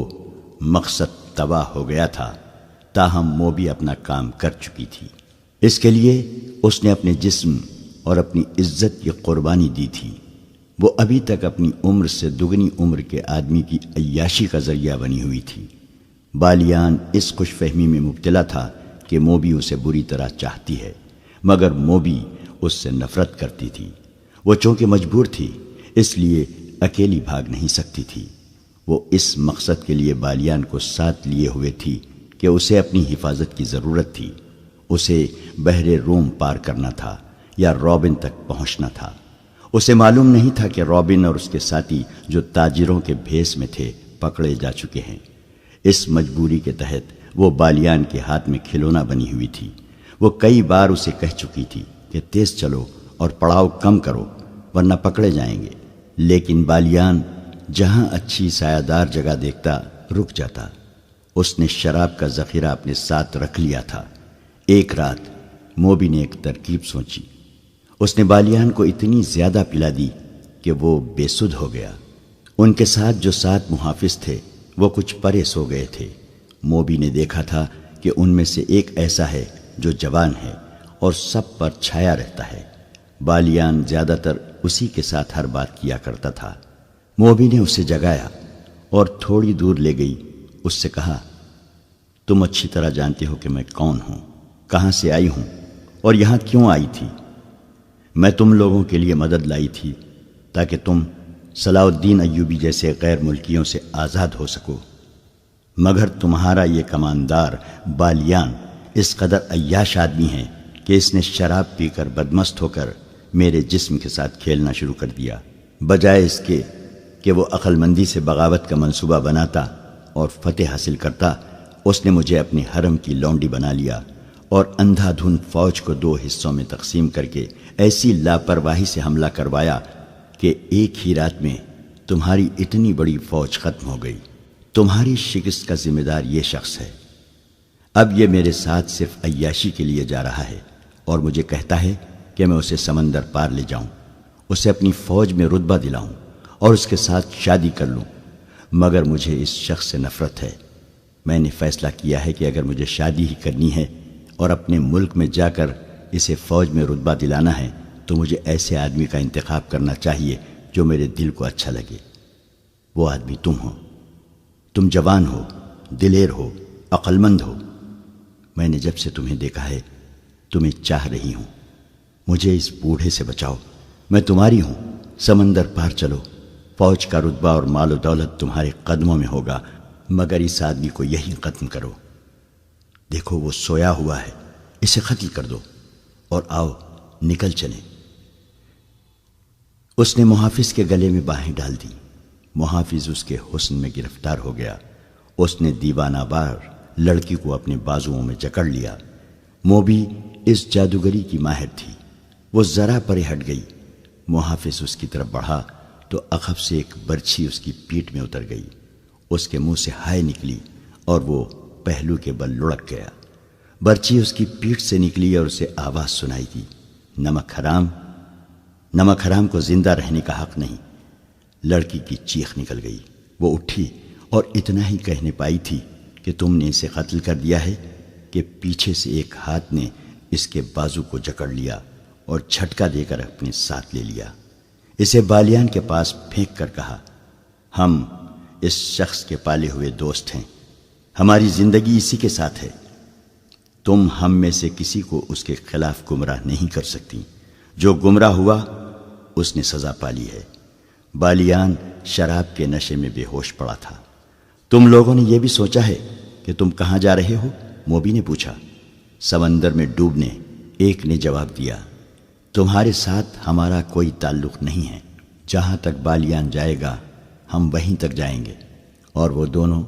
مقصد تباہ ہو گیا تھا، تاہم موبی اپنا کام کر چکی تھی۔ اس کے لیے اس نے اپنے جسم اور اپنی عزت کی قربانی دی تھی۔ وہ ابھی تک اپنی عمر سے دگنی عمر کے آدمی کی عیاشی کا ذریعہ بنی ہوئی تھی۔ بالیان اس خوش فہمی میں مبتلا تھا کہ موبی اسے بری طرح چاہتی ہے، مگر موبی اس سے نفرت کرتی تھی۔ وہ چونکہ مجبور تھی، اس لیے اکیلی بھاگ نہیں سکتی تھی۔ وہ اس مقصد کے لیے بالیان کو ساتھ لیے ہوئے تھی کہ اسے اپنی حفاظت کی ضرورت تھی۔ اسے بحر روم پار کرنا تھا یا رابن تک پہنچنا تھا۔ اسے معلوم نہیں تھا کہ رابن اور اس کے ساتھی جو تاجروں کے بھیس میں تھے پکڑے جا چکے ہیں۔ اس مجبوری کے تحت وہ بالیان کے ہاتھ میں کھلونا بنی ہوئی تھی۔ وہ کئی بار اسے کہہ چکی تھی کہ تیز چلو اور پڑاؤ کم کرو ورنہ پکڑے جائیں گے، لیکن بالیان جہاں اچھی سایہ دار جگہ دیکھتا رک جاتا۔ اس نے شراب کا ذخیرہ اپنے ساتھ رکھ لیا تھا۔ ایک رات موبی نے ایک ترکیب سوچی۔ اس نے بالیان کو اتنی زیادہ پلا دی کہ وہ بے سدھ ہو گیا۔ ان کے ساتھ جو 7 محافظ تھے وہ کچھ پرے سو گئے تھے۔ موبی نے دیکھا تھا کہ ان میں سے ایک ایسا ہے جو جوان ہے اور سب پر چھایا رہتا ہے۔ بالیان زیادہ تر اسی کے ساتھ ہر بات کیا کرتا تھا۔ موبی نے اسے جگایا اور تھوڑی دور لے گئی۔ اس سے کہا، تم اچھی طرح جانتے ہو کہ میں کون ہوں، کہاں سے آئی ہوں اور یہاں کیوں آئی تھی۔ میں تم لوگوں کے لیے مدد لائی تھی تاکہ تم صلاح الدین ایوبی جیسے غیر ملکیوں سے آزاد ہو سکو، مگر تمہارا یہ کماندار بالیان اس قدر عیاش آدمی ہے کہ اس نے شراب پی کر بدمست ہو کر میرے جسم کے ساتھ کھیلنا شروع کر دیا۔ بجائے اس کے کہ وہ عقل مندی سے بغاوت کا منصوبہ بناتا اور فتح حاصل کرتا، اس نے مجھے اپنے حرم کی لونڈی بنا لیا اور اندھا دھند فوج کو 2 حصوں میں تقسیم کر کے ایسی لاپرواہی سے حملہ کروایا کہ ایک ہی رات میں تمہاری اتنی بڑی فوج ختم ہو گئی۔ تمہاری شکست کا ذمہ دار یہ شخص ہے۔ اب یہ میرے ساتھ صرف عیاشی کے لیے جا رہا ہے اور مجھے کہتا ہے کہ میں اسے سمندر پار لے جاؤں، اسے اپنی فوج میں رتبہ دلاؤں اور اس کے ساتھ شادی کر لوں، مگر مجھے اس شخص سے نفرت ہے۔ میں نے فیصلہ کیا ہے کہ اگر مجھے شادی ہی کرنی ہے اور اپنے ملک میں جا کر اسے فوج میں رتبہ دلانا ہے تو مجھے ایسے آدمی کا انتخاب کرنا چاہیے جو میرے دل کو اچھا لگے۔ وہ آدمی تم ہو۔ تم جوان ہو، دلیر ہو، عقل مند ہو۔ میں نے جب سے تمہیں دیکھا ہے تمہیں چاہ رہی ہوں۔ مجھے اس بوڑھے سے بچاؤ، میں تمہاری ہوں۔ سمندر پار چلو، فوج کا رتبہ اور مال و دولت تمہارے قدموں میں ہوگا، مگر اس آدمی کو یہی ختم کرو۔ دیکھو وہ سویا ہوا ہے، اسے قتل کر دو اور آؤ نکل چلیں۔ اس نے محافظ کے گلے میں باہیں ڈال دی۔ محافظ اس کے حسن میں گرفتار ہو گیا۔ اس نے دیوانہ وار لڑکی کو اپنے بازوؤں میں جکڑ لیا۔ موبی اس جادوگری کی ماہر تھی۔ وہ ذرا پرے ہٹ گئی۔ محافظ اس کی طرف بڑھا تو عقب سے ایک برچھی اس کی پیٹھ میں اتر گئی۔ اس کے منہ سے ہائے نکلی اور وہ پہلو کے بل لڑک گیا۔ برچھی اس کی پیٹھ سے نکلی اور اسے آواز سنائی دی، نمک حرام، نمک حرام کو زندہ رہنے کا حق نہیں۔ لڑکی کی چیخ نکل گئی۔ وہ اٹھی اور اتنا ہی کہنے پائی تھی کہ تم نے اسے قتل کر دیا ہے کہ پیچھے سے ایک ہاتھ نے اس کے بازو کو جکڑ لیا اور جھٹکا دے کر اپنے ساتھ لے لیا۔ اسے بالیان کے پاس پھینک کر کہا، ہم اس شخص کے پالے ہوئے دوست ہیں، ہماری زندگی اسی کے ساتھ ہے، تم ہم میں سے کسی کو اس کے خلاف گمراہ نہیں کر سکتی۔ جو گمراہ ہوا اس نے سزا پالی ہے۔ بالیان شراب کے نشے میں بے ہوش پڑا تھا۔ تم لوگوں نے یہ بھی سوچا ہے کہ تم کہاں جا رہے ہو؟ موبی نے پوچھا۔ سمندر میں ڈوبنے، ایک نے جواب دیا۔ تمہارے ساتھ ہمارا کوئی تعلق نہیں ہے، جہاں تک بالیان جائے گا ہم وہیں تک جائیں گے۔ اور وہ دونوں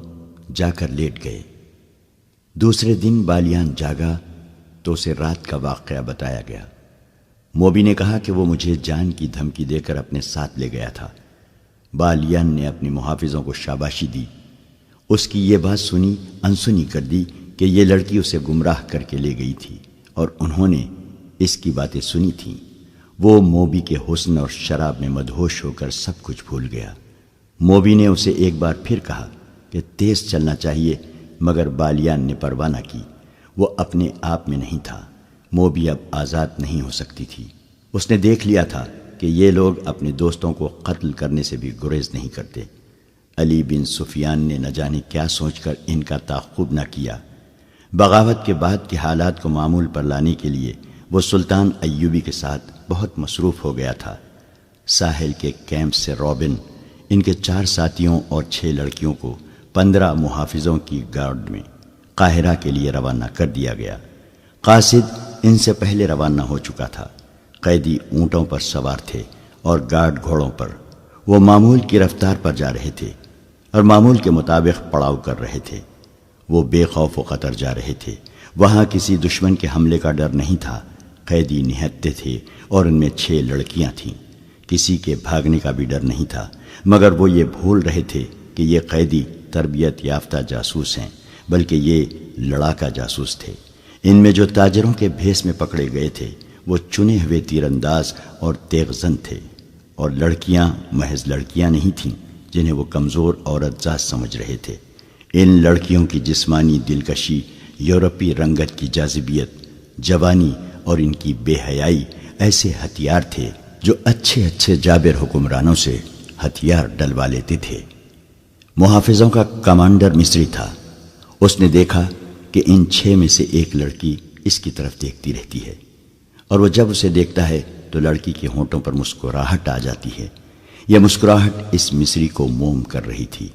جا کر لیٹ گئے۔ دوسرے دن بالیان جاگا تو اسے رات کا واقعہ بتایا گیا۔ موبی نے کہا کہ وہ مجھے جان کی دھمکی دے کر اپنے ساتھ لے گیا تھا۔ بالیان نے اپنے محافظوں کو شاباشی دی۔ اس کی یہ بات سنی انسنی کر دی کہ یہ لڑکی اسے گمراہ کر کے لے گئی تھی اور انہوں نے اس کی باتیں سنی تھیں۔ وہ موبی کے حسن اور شراب میں مدہوش ہو کر سب کچھ بھول گیا۔ موبی نے اسے ایک بار پھر کہا کہ تیز چلنا چاہیے، مگر بالیان نے پرواہ نہ کی۔ وہ اپنے آپ میں نہیں تھا۔ موبی اب آزاد نہیں ہو سکتی تھی۔ اس نے دیکھ لیا تھا کہ یہ لوگ اپنے دوستوں کو قتل کرنے سے بھی گریز نہیں کرتے۔ علی بن سفیان نے نہ جانے کیا سوچ کر ان کا تعاقب نہ کیا۔ بغاوت کے بعد کے حالات کو معمول پر لانے کے لیے وہ سلطان ایوبی کے ساتھ بہت مصروف ہو گیا تھا۔ ساحل کے کیمپ سے رابن، ان کے 4 ساتھیوں اور 6 لڑکیوں کو 15 محافظوں کی گارڈ میں قاہرہ کے لیے روانہ کر دیا گیا۔ قاصد ان سے پہلے روانہ ہو چکا تھا۔ قیدی اونٹوں پر سوار تھے اور گارڈ گھوڑوں پر۔ وہ معمول کی رفتار پر جا رہے تھے اور معمول کے مطابق پڑاؤ کر رہے تھے۔ وہ بے خوف و خطر جا رہے تھے۔ وہاں کسی دشمن کے حملے کا ڈر نہیں تھا۔ قیدی نہتے تھے اور ان میں 6 لڑکیاں تھیں۔ کسی کے بھاگنے کا بھی ڈر نہیں تھا، مگر وہ یہ بھول رہے تھے کہ یہ قیدی تربیت یافتہ جاسوس ہیں، بلکہ یہ لڑاکا جاسوس تھے۔ ان میں جو تاجروں کے بھیس میں پکڑے گئے تھے وہ چنے ہوئے تیر انداز اور تیغ زن تھے، اور لڑکیاں محض لڑکیاں نہیں تھیں جنہیں وہ کمزور عورت ذات سمجھ رہے تھے۔ ان لڑکیوں کی جسمانی دلکشی، یورپی رنگت کی جاذبیت، جوانی اور ان کی بے حیائی ایسے ہتھیار تھے جو اچھے اچھے جابر حکمرانوں سے ہتھیار ڈلوا لیتے تھے۔ محافظوں کا کمانڈر مصری تھا۔ اس نے دیکھا کہ ان 6 میں سے ایک لڑکی اس کی طرف دیکھتی رہتی ہے، اور وہ جب اسے دیکھتا ہے تو لڑکی کے ہونٹوں پر مسکراہٹ آ جاتی ہے۔ یہ مسکراہٹ اس مصری کو موم کر رہی تھی۔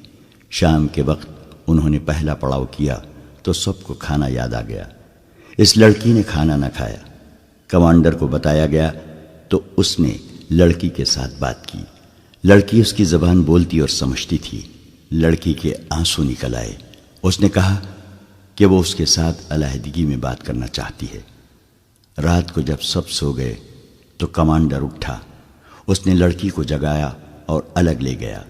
شام کے وقت انہوں نے پہلا پڑاؤ کیا تو سب کو کھانا یاد آ گیا۔ اس لڑکی نے کھانا نہ کھایا۔ کمانڈر کو بتایا گیا تو اس نے لڑکی کے ساتھ بات کی۔ لڑکی اس کی زبان بولتی اور سمجھتی تھی۔ لڑکی کے آنسو نکل آئے۔ اس نے کہا کہ وہ اس کے ساتھ علیحدگی میں بات کرنا چاہتی ہے۔ رات کو جب سب سو گئے تو کمانڈر اٹھا۔ اس نے لڑکی کو جگایا اور الگ لے گیا۔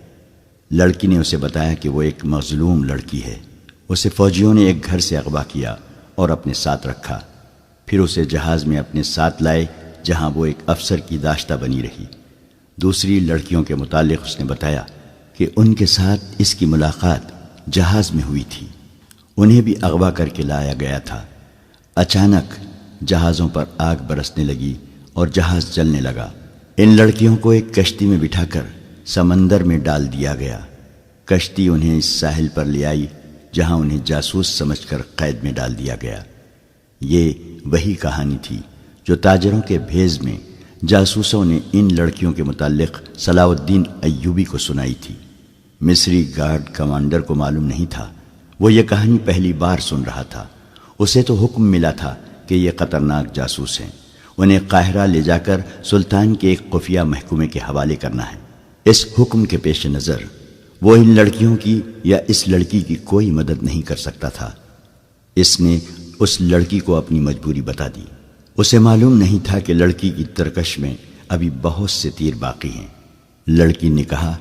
لڑکی نے اسے بتایا کہ وہ ایک مظلوم لڑکی ہے۔ اسے فوجیوں نے ایک گھر سے اغوا کیا اور اپنے ساتھ رکھا، پھر اسے جہاز میں اپنے ساتھ لائے جہاں وہ ایک افسر کی داشتہ بنی رہی۔ دوسری لڑکیوں کے متعلق اس نے بتایا کہ ان کے ساتھ اس کی ملاقات جہاز میں ہوئی تھی۔ انہیں بھی اغوا کر کے لایا گیا تھا۔ اچانک جہازوں پر آگ برسنے لگی اور جہاز جلنے لگا۔ ان لڑکیوں کو ایک کشتی میں بٹھا کر سمندر میں ڈال دیا گیا۔ کشتی انہیں اس ساحل پر لے آئی جہاں انہیں جاسوس سمجھ کر قید میں ڈال دیا گیا۔ یہ وہی کہانی تھی جو تاجروں کے بھیز میں جاسوسوں نے ان لڑکیوں کے متعلق صلاح الدین ایوبی کو سنائی تھی۔ مصری گارڈ کمانڈر کو معلوم نہیں تھا۔ وہ یہ کہانی پہلی بار سن رہا تھا۔ اسے تو حکم ملا تھا کہ یہ خطرناک جاسوس ہیں۔ انہیں قاہرہ لے جا کر سلطان کے ایک خفیہ محکمے کے حوالے کرنا ہے۔ اس حکم کے پیش نظر وہ ان لڑکیوں کی یا اس لڑکی کی کوئی مدد نہیں کر سکتا تھا۔ اس نے اس لڑکی کو اپنی مجبوری بتا دی۔ اسے معلوم نہیں تھا کہ لڑکی کی ترکش میں ابھی بہت سے تیر باقی ہیں۔ لڑکی نے کہا،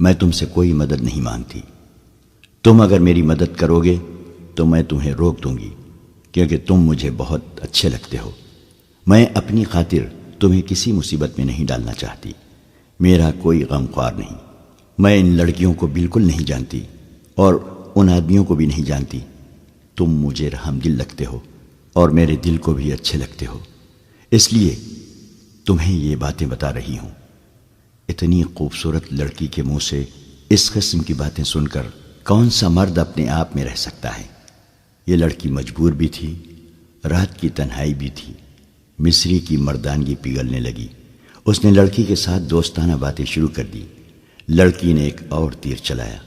میں تم سے کوئی مدد نہیں مانگتی، تم اگر میری مدد کرو گے تو میں تمہیں روک دوں گی، کیونکہ تم مجھے بہت اچھے لگتے ہو۔ میں اپنی خاطر تمہیں کسی مصیبت میں نہیں ڈالنا چاہتی، میرا کوئی غم خوار نہیں۔ میں ان لڑکیوں کو بالکل نہیں جانتی اور ان آدمیوں کو بھی نہیں جانتی۔ تم مجھے رحم دل لگتے ہو اور میرے دل کو بھی اچھے لگتے ہو، اس لیے تمہیں یہ باتیں بتا رہی ہوں۔ اتنی خوبصورت لڑکی کے منہ سے اس قسم کی باتیں سن کر کون سا مرد اپنے آپ میں رہ سکتا ہے؟ یہ لڑکی مجبور بھی تھی، رات کی تنہائی بھی تھی۔ مصری کی مردانگی پگھلنے لگی۔ اس نے لڑکی کے ساتھ دوستانہ باتیں شروع کر دی۔ لڑکی نے ایک اور تیر چلایا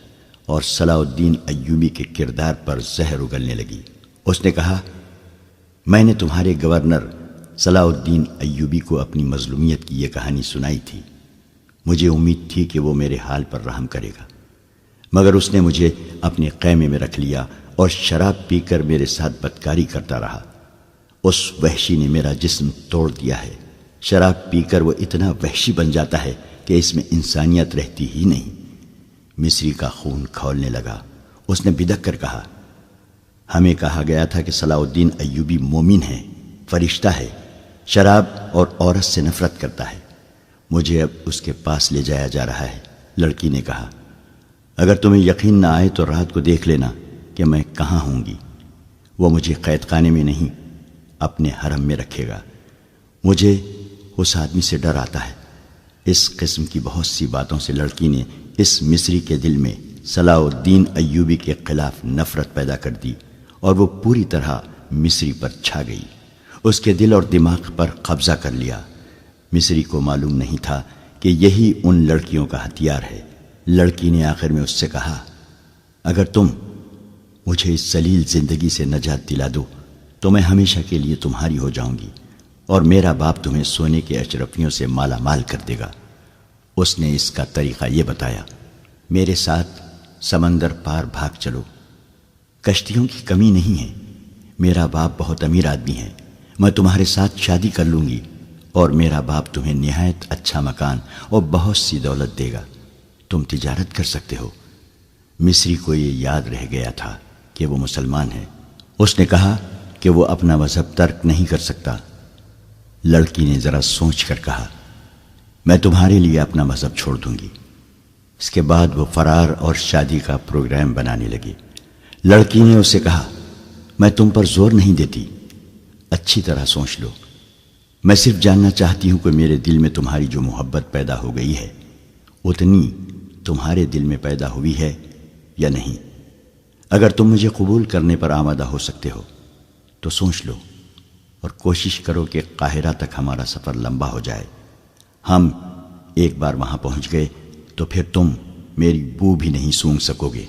اور صلاح الدین ایوبی کے کردار پر زہر اگلنے لگی۔ اس نے کہا، میں نے تمہارے گورنر صلاح الدین ایوبی کو اپنی مظلومیت کی یہ کہانی سنائی تھی۔ مجھے امید تھی کہ وہ میرے حال پر رحم کرے گا، مگر اس نے مجھے اپنے خیمے میں رکھ لیا اور شراب پی کر میرے ساتھ بدکاری کرتا رہا۔ اس وحشی نے میرا جسم توڑ دیا ہے۔ شراب پی کر وہ اتنا وحشی بن جاتا ہے کہ اس میں انسانیت رہتی ہی نہیں۔ مصری کا خون کھولنے لگا۔ اس نے بدک کر کہا، ہمیں کہا گیا تھا کہ صلاح الدین ایوبی مومن ہے، فرشتہ ہے، شراب اور عورت سے نفرت کرتا ہے۔ مجھے اب اس کے پاس لے جایا جا رہا ہے۔ لڑکی نے کہا، اگر تمہیں یقین نہ آئے تو رات کو دیکھ لینا کہ میں کہاں ہوں گی۔ وہ مجھے قید خانے میں نہیں، اپنے حرم میں رکھے گا۔ مجھے اس آدمی سے ڈر آتا ہے۔ اس قسم کی بہت سی باتوں سے لڑکی نے اس مصری کے دل میں صلاح الدین ایوبی کے خلاف نفرت پیدا کر دی اور وہ پوری طرح مصری پر چھا گئی۔ اس کے دل اور دماغ پر قبضہ کر لیا۔ مصری کو معلوم نہیں تھا کہ یہی ان لڑکیوں کا ہتھیار ہے۔ لڑکی نے آخر میں اس سے کہا، اگر تم مجھے اس ذلیل زندگی سے نجات دلا دو تو میں ہمیشہ کے لیے تمہاری ہو جاؤں گی اور میرا باپ تمہیں سونے کے اشرفیوں سے مالا مال کر دے گا۔ اس نے اس کا طریقہ یہ بتایا، میرے ساتھ سمندر پار بھاگ چلو، کشتیوں کی کمی نہیں ہے، میرا باپ بہت امیر آدمی ہے، میں تمہارے ساتھ شادی کر لوں گی اور میرا باپ تمہیں نہایت اچھا مکان اور بہت سی دولت دے گا، تم تجارت کر سکتے ہو۔ مصری کو یہ یاد رہ گیا تھا کہ وہ مسلمان ہے۔ اس نے کہا کہ وہ اپنا مذہب ترک نہیں کر سکتا۔ لڑکی نے ذرا سوچ کر کہا، میں تمہارے لیے اپنا مذہب چھوڑ دوں گی۔ اس کے بعد وہ فرار اور شادی کا پروگرام بنانے لگی۔ لڑکی نے اسے کہا، میں تم پر زور نہیں دیتی، اچھی طرح سوچ لو، میں صرف جاننا چاہتی ہوں کہ میرے دل میں تمہاری جو محبت پیدا ہو گئی ہے اتنی تمہارے دل میں پیدا ہوئی ہے یا نہیں۔ اگر تم مجھے قبول کرنے پر آمادہ ہو سکتے ہو تو سوچ لو اور کوشش کرو کہ قاہرہ تک ہمارا سفر لمبا ہو جائے۔ ہم ایک بار وہاں پہنچ گئے تو پھر تم میری بو بھی نہیں سونگھ سکو گے۔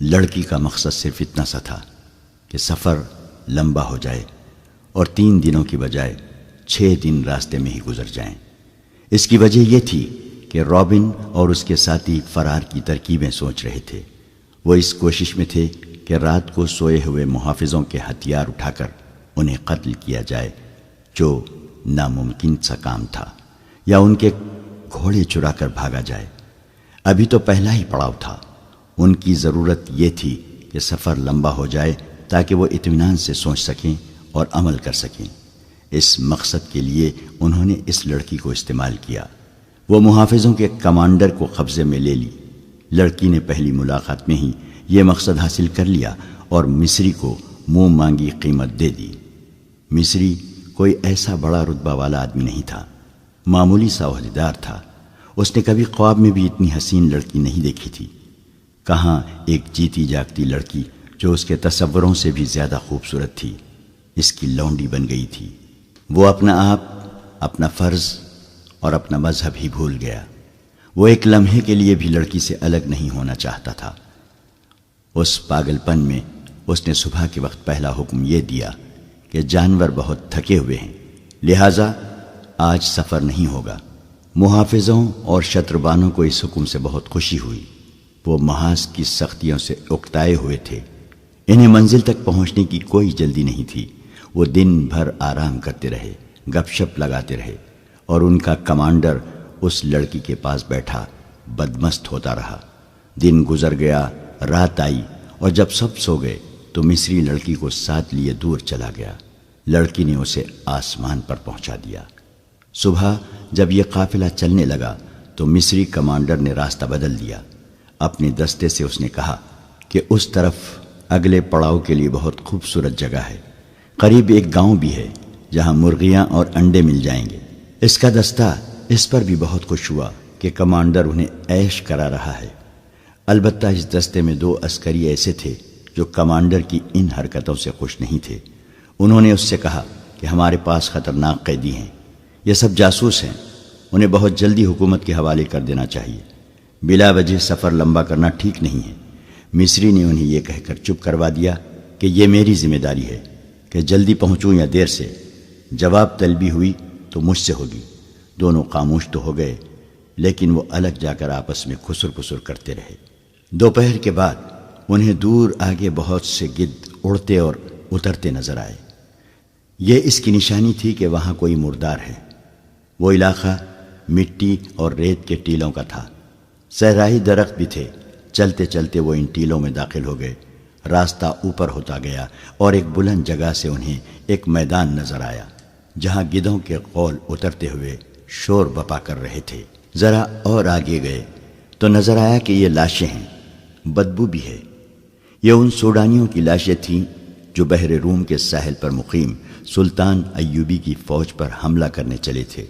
لڑکی کا مقصد صرف اتنا سا تھا کہ سفر لمبا ہو جائے اور 3 دنوں کی بجائے 6 دن راستے میں ہی گزر جائیں۔ اس کی وجہ یہ تھی کہ رابن اور اس کے ساتھی فرار کی ترکیبیں سوچ رہے تھے۔ وہ اس کوشش میں تھے کہ رات کو سوئے ہوئے محافظوں کے ہتھیار اٹھا کر انہیں قتل کیا جائے، جو ناممکن سا کام تھا، یا ان کے گھوڑے چرا کر بھاگا جائے۔ ابھی تو پہلا ہی پڑاؤ تھا۔ ان کی ضرورت یہ تھی کہ سفر لمبا ہو جائے تاکہ وہ اطمینان سے سوچ سکیں اور عمل کر سکیں۔ اس مقصد کے لیے انہوں نے اس لڑکی کو استعمال کیا۔ وہ محافظوں کے کمانڈر کو قبضے میں لے لی۔ لڑکی نے پہلی ملاقات میں ہی یہ مقصد حاصل کر لیا اور مصری کو منہ مانگی قیمت دے دی۔ مصری کوئی ایسا بڑا رتبہ والا آدمی نہیں تھا، معمولی سا عہدیدار تھا۔ اس نے کبھی خواب میں بھی اتنی حسین لڑکی نہیں دیکھی تھی۔ کہاں ایک جیتی جاگتی لڑکی جو اس کے تصوروں سے بھی زیادہ خوبصورت تھی اس کی لونڈی بن گئی تھی۔ وہ اپنا آپ، اپنا فرض اور اپنا مذہب ہی بھول گیا۔ وہ ایک لمحے کے لیے بھی لڑکی سے الگ نہیں ہونا چاہتا تھا۔ اس پاگل پن میں اس نے صبح کے وقت پہلا حکم یہ دیا کہ جانور بہت تھکے ہوئے ہیں لہٰذا آج سفر نہیں ہوگا۔ محافظوں اور شتربانوں کو اس حکم سے بہت خوشی ہوئی۔ وہ محاذ کی سختیوں سے اکتائے ہوئے تھے۔ انہیں منزل تک پہنچنے کی کوئی جلدی نہیں تھی۔ وہ دن بھر آرام کرتے رہے، گپ شپ لگاتے رہے، اور ان کا کمانڈر اس لڑکی کے پاس بیٹھا بدمست ہوتا رہا۔ دن گزر گیا، رات آئی، اور جب سب سو گئے تو مصری لڑکی کو ساتھ لیے دور چلا گیا۔ لڑکی نے اسے آسمان پر پہنچا دیا۔ صبح جب یہ قافلہ چلنے لگا تو مصری کمانڈر نے راستہ بدل دیا۔ اپنے دستے سے اس نے کہا کہ اس طرف اگلے پڑاؤ کے لیے بہت خوبصورت جگہ ہے، قریب ایک گاؤں بھی ہے جہاں مرغیاں اور انڈے مل جائیں گے۔ اس کا دستہ اس پر بھی بہت خوش ہوا کہ کمانڈر انہیں عیش کرا رہا ہے۔ البتہ اس دستے میں 2 عسکری ایسے تھے جو کمانڈر کی ان حرکتوں سے خوش نہیں تھے۔ انہوں نے اس سے کہا کہ ہمارے پاس خطرناک قیدی ہیں، یہ سب جاسوس ہیں، انہیں بہت جلدی حکومت کے حوالے کر دینا چاہیے۔ بلا وجہ سفر لمبا کرنا ٹھیک نہیں ہے۔ مصری نے انہیں یہ کہہ کر چپ کروا دیا کہ یہ میری ذمہ داری ہے کہ جلدی پہنچوں یا دیر سے، جواب طلبی ہوئی تو مجھ سے ہوگی۔ دونوں خاموش تو ہو گئے، لیکن وہ الگ جا کر آپس میں خسر پسر کرتے رہے۔ دوپہر کے بعد انہیں دور آگے بہت سے گدھ اڑتے اور اترتے نظر آئے۔ یہ اس کی نشانی تھی کہ وہاں کوئی مردار ہے۔ وہ علاقہ مٹی اور ریت کے ٹیلوں کا تھا، صحرائی درخت بھی تھے۔ چلتے چلتے وہ ان ٹیلوں میں داخل ہو گئے۔ راستہ اوپر ہوتا گیا اور ایک بلند جگہ سے انہیں ایک میدان نظر آیا جہاں گدھوں کے قول اترتے ہوئے شور بپا کر رہے تھے۔ ذرا اور آگے گئے تو نظر آیا کہ یہ لاشیں ہیں، بدبو بھی ہے۔ یہ ان سوڈانیوں کی لاشیں تھیں جو بحر روم کے ساحل پر مقیم سلطان ایوبی کی فوج پر حملہ کرنے چلے تھے۔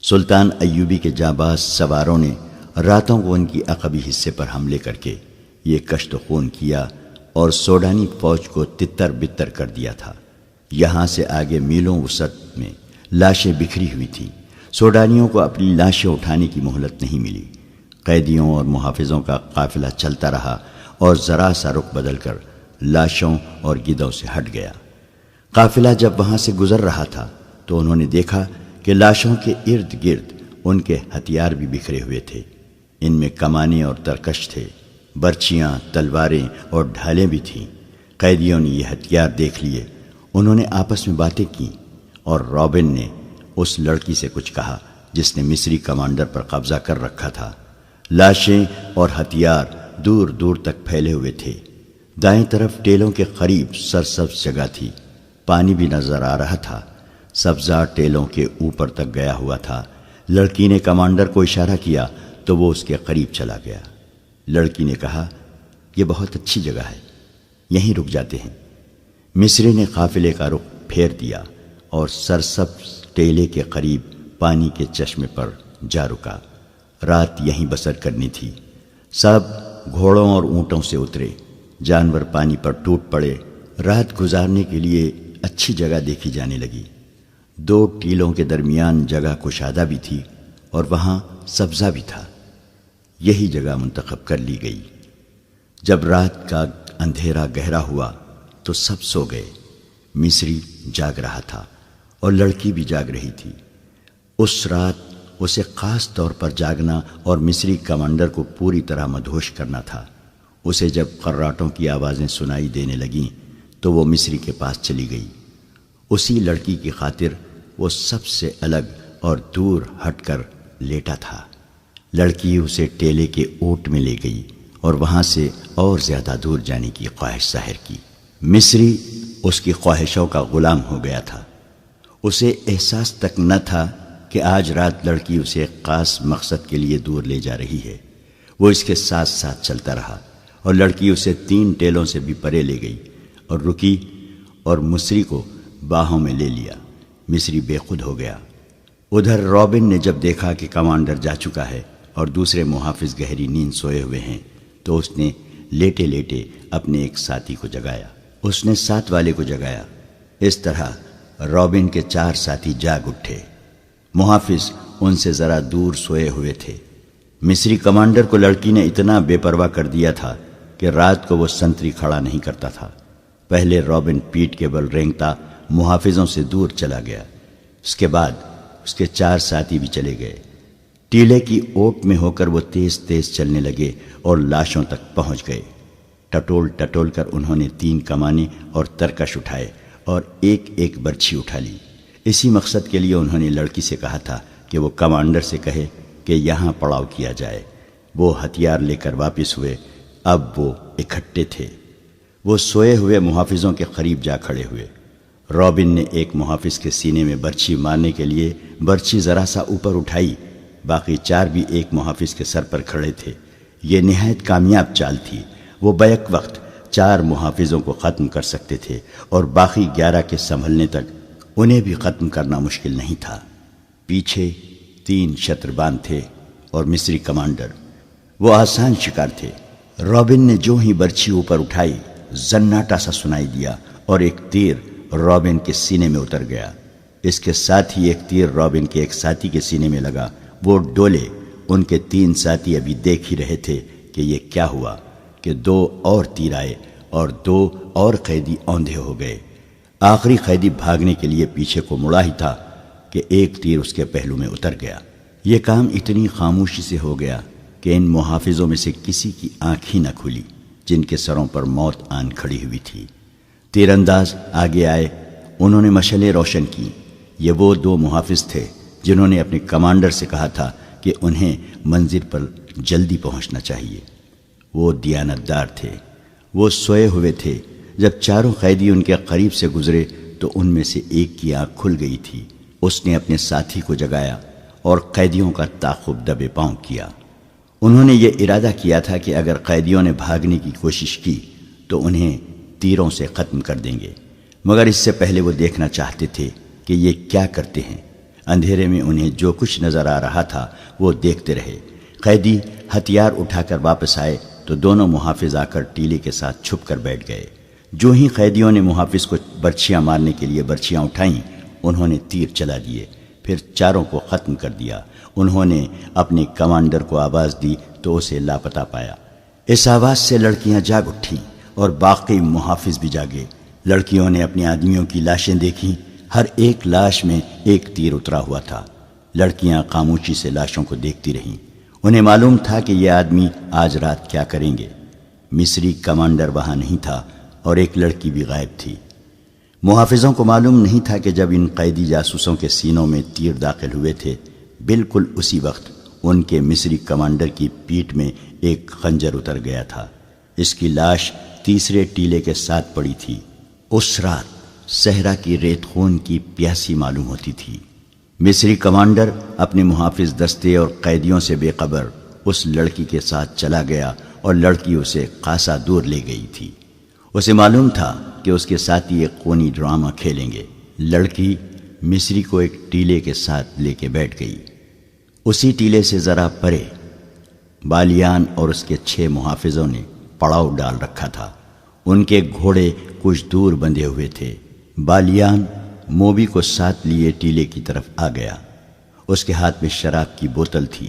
سلطان ایوبی کے جانباز سواروں نے راتوں کو ان کی عقبی حصے پر حملے کر کے یہ کشت و خون کیا اور سوڈانی فوج کو تتر بتر کر دیا تھا۔ یہاں سے آگے میلوں وسعت میں لاشیں بکھری ہوئی تھیں۔ سوڈانیوں کو اپنی لاشیں اٹھانے کی مہلت نہیں ملی۔ قیدیوں اور محافظوں کا قافلہ چلتا رہا اور ذرا سا رخ بدل کر لاشوں اور گدھوں سے ہٹ گیا۔ قافلہ جب وہاں سے گزر رہا تھا تو انہوں نے دیکھا کہ لاشوں کے ارد گرد ان کے ہتھیار بھی بکھرے ہوئے تھے۔ ان میں کمانے اور ترکش تھے، برچیاں، تلواریں اور ڈھالیں بھی تھیں۔ قیدیوں نے یہ ہتھیار دیکھ لیے۔ انہوں نے آپس میں باتیں کیں اور رابن نے اس لڑکی سے کچھ کہا جس نے مصری کمانڈر پر قبضہ کر رکھا تھا۔ لاشیں اور ہتھیار دور دور تک پھیلے ہوئے تھے۔ دائیں طرف ٹیلوں کے قریب سرسبز جگہ تھی، پانی بھی نظر آ رہا تھا۔ سبزہ ٹیلوں کے اوپر تک گیا ہوا تھا۔ لڑکی نے کمانڈر کو اشارہ کیا تو وہ اس کے قریب چلا گیا۔ لڑکی نے کہا، یہ بہت اچھی جگہ ہے، یہیں رک جاتے ہیں۔ مصری نے قافلے کا رخ پھیر دیا اور سرسبز ٹیلے کے قریب پانی کے چشمے پر جا رکا۔ رات یہیں بسر کرنی تھی۔ سب گھوڑوں اور اونٹوں سے اترے، جانور پانی پر ٹوٹ پڑے۔ رات گزارنے کے لیے اچھی جگہ دیکھی جانے لگی۔ 2 ٹیلوں کے درمیان جگہ کشادہ بھی تھی اور وہاں سبزہ بھی تھا۔ یہی جگہ منتخب کر لی گئی۔ جب رات کا اندھیرا گہرا ہوا تو سب سو گئے۔ مصری جاگ رہا تھا اور لڑکی بھی جاگ رہی تھی۔ اس رات اسے خاص طور پر جاگنا اور مصری کمانڈر کو پوری طرح مدہوش کرنا تھا۔ اسے جب خراٹوں کی آوازیں سنائی دینے لگیں تو وہ مصری کے پاس چلی گئی۔ اسی لڑکی کی خاطر وہ سب سے الگ اور دور ہٹ کر لیٹا تھا۔ لڑکی اسے ٹیلے کے اوٹ میں لے گئی اور وہاں سے اور زیادہ دور جانے کی خواہش ظاہر کی۔ مصری اس کی خواہشوں کا غلام ہو گیا تھا۔ اسے احساس تک نہ تھا کہ آج رات لڑکی اسے ایک خاص مقصد کے لیے دور لے جا رہی ہے۔ وہ اس کے ساتھ ساتھ چلتا رہا اور لڑکی اسے 3 ٹیلوں سے بھی پرے لے گئی اور رکی اور مصری کو باہوں میں لے لیا۔ مصری بے خود ہو گیا۔ ادھر رابن نے جب دیکھا کہ کمانڈر جا چکا ہے اور دوسرے محافظ گہری نیند سوئے ہوئے ہیں تو اس نے لیٹے لیٹے اپنے ایک ساتھی کو جگایا۔ اس نے 7 والے کو جگایا۔ اس طرح رابن کے 4 ساتھی جاگ اٹھے۔ محافظ ان سے ذرا دور سوئے ہوئے تھے۔ مصری کمانڈر کو لڑکی نے اتنا بے پرواہ کر دیا تھا کہ رات کو وہ سنتری کھڑا نہیں کرتا تھا۔ پہلے رابن پیٹ کے بل رینگتا محافظوں سے دور چلا گیا۔ اس کے بعد اس کے 4 ساتھی بھی چلے گئے۔ ٹیلے کی اوٹ میں ہو کر وہ تیز تیز چلنے لگے اور لاشوں تک پہنچ گئے۔ ٹٹول ٹٹول کر انہوں نے 3 کمانے اور ترکش اٹھائے اور ایک ایک برچھی اٹھا لی۔ اسی مقصد کے لیے انہوں نے لڑکی سے کہا تھا کہ وہ کمانڈر سے کہے کہ یہاں پڑاؤ کیا جائے۔ وہ ہتھیار لے کر واپس ہوئے۔ اب وہ اکٹھے تھے۔ وہ سوئے ہوئے محافظوں کے قریب جا کھڑے ہوئے۔ رابن نے ایک محافظ کے سینے میں برچھی مارنے کے لیے برچھی ذرا سا اوپر اٹھائی۔ باقی 4 بھی ایک محافظ کے سر پر کھڑے تھے۔ یہ نہایت کامیاب چال تھی۔ وہ بیک وقت 4 محافظوں کو ختم کر سکتے تھے اور باقی 11 کے سنبھلنے تک انہیں بھی ختم کرنا مشکل نہیں تھا۔ پیچھے 3 شتربان تھے اور مصری کمانڈر۔ وہ آسان شکار تھے۔ رابن نے جو ہی برچھی اوپر اٹھائی، زناٹا سا سنائی دیا اور ایک تیر رابن کے سینے میں اتر گیا۔ اس کے ساتھ ہی ایک تیر رابن کے ایک ساتھی کے سینے میں لگا۔ وہ ڈولے۔ ان کے 3 ساتھی ابھی دیکھ ہی رہے تھے کہ یہ کیا ہوا کہ 2 اور تیر آئے اور 2 اور قیدی اوندھے ہو گئے۔ آخری قیدی بھاگنے کے لیے پیچھے کو مڑا ہی تھا کہ ایک تیر اس کے پہلو میں اتر گیا۔ یہ کام اتنی خاموشی سے ہو گیا کہ ان محافظوں میں سے کسی کی آنکھ ہی نہ کھلی، جن کے سروں پر موت آن کھڑی ہوئی تھی۔ تیر انداز آگے آئے۔ انہوں نے مشعلیں روشن کی۔ یہ وہ 2 محافظ تھے جنہوں نے اپنے کمانڈر سے کہا تھا کہ انہیں منزل پر جلدی پہنچنا چاہیے۔ وہ دیانتدار تھے۔ وہ سوئے ہوئے تھے۔ جب 4 قیدی ان کے قریب سے گزرے تو ان میں سے ایک کی آنکھ کھل گئی تھی۔ اس نے اپنے ساتھی کو جگایا اور قیدیوں کا تعاقب دبے پاؤں کیا۔ انہوں نے یہ ارادہ کیا تھا کہ اگر قیدیوں نے بھاگنے کی کوشش کی تو انہیں تیروں سے ختم کر دیں گے، مگر اس سے پہلے وہ دیکھنا چاہتے تھے کہ یہ کیا کرتے ہیں۔ اندھیرے میں انہیں جو کچھ نظر آ رہا تھا وہ دیکھتے رہے۔ قیدی ہتھیار اٹھا کر واپس آئے تو دونوں محافظ آ کر ٹیلے کے ساتھ چھپ کر بیٹھ گئے۔ جو ہی قیدیوں نے محافظ کو برچھیاں مارنے کے لیے برچھیاں اٹھائیں، انہوں نے تیر چلا دیے، پھر 4 کو ختم کر دیا۔ انہوں نے اپنے کمانڈر کو آواز دی تو اسے لاپتہ پایا۔ اس آواز سے لڑکیاں جاگ اٹھیں اور باقی محافظ بھی جاگے۔ لڑکیوں نے اپنے آدمیوں کی لاشیں دیکھیں۔ ہر ایک لاش میں ایک تیر اترا ہوا تھا۔ لڑکیاں خاموشی سے لاشوں کو دیکھتی رہیں۔ انہیں معلوم تھا کہ یہ آدمی آج رات کیا کریں گے۔ مصری کمانڈر وہاں نہیں تھا اور ایک لڑکی بھی غائب تھی۔ محافظوں کو معلوم نہیں تھا کہ جب ان قیدی جاسوسوں کے سینوں میں تیر داخل ہوئے تھے، بالکل اسی وقت ان کے مصری کمانڈر کی پیٹھ میں ایک خنجر اتر گیا تھا۔ اس کی لاش تیسرے ٹیلے کے ساتھ پڑی تھی۔ اس رات صحرا کی ریت خون کی پیاسی معلوم ہوتی تھی۔ مصری کمانڈر اپنے محافظ دستے اور قیدیوں سے بے خبر اس لڑکی کے ساتھ چلا گیا اور لڑکی اسے خاصا دور لے گئی تھی۔ اسے معلوم تھا کہ اس کے ساتھی ایک خونی ڈرامہ کھیلیں گے۔ لڑکی مصری کو ایک ٹیلے کے ساتھ لے کے بیٹھ گئی۔ اسی ٹیلے سے ذرا پرے بالیان اور اس کے 6 محافظوں نے پڑاؤ ڈال رکھا تھا۔ ان کے گھوڑے کچھ دور بندھے ہوئے تھے۔ بالیان موبی کو ساتھ لیے ٹیلے کی طرف آ گیا۔ اس کے ہاتھ میں شراب کی بوتل تھی۔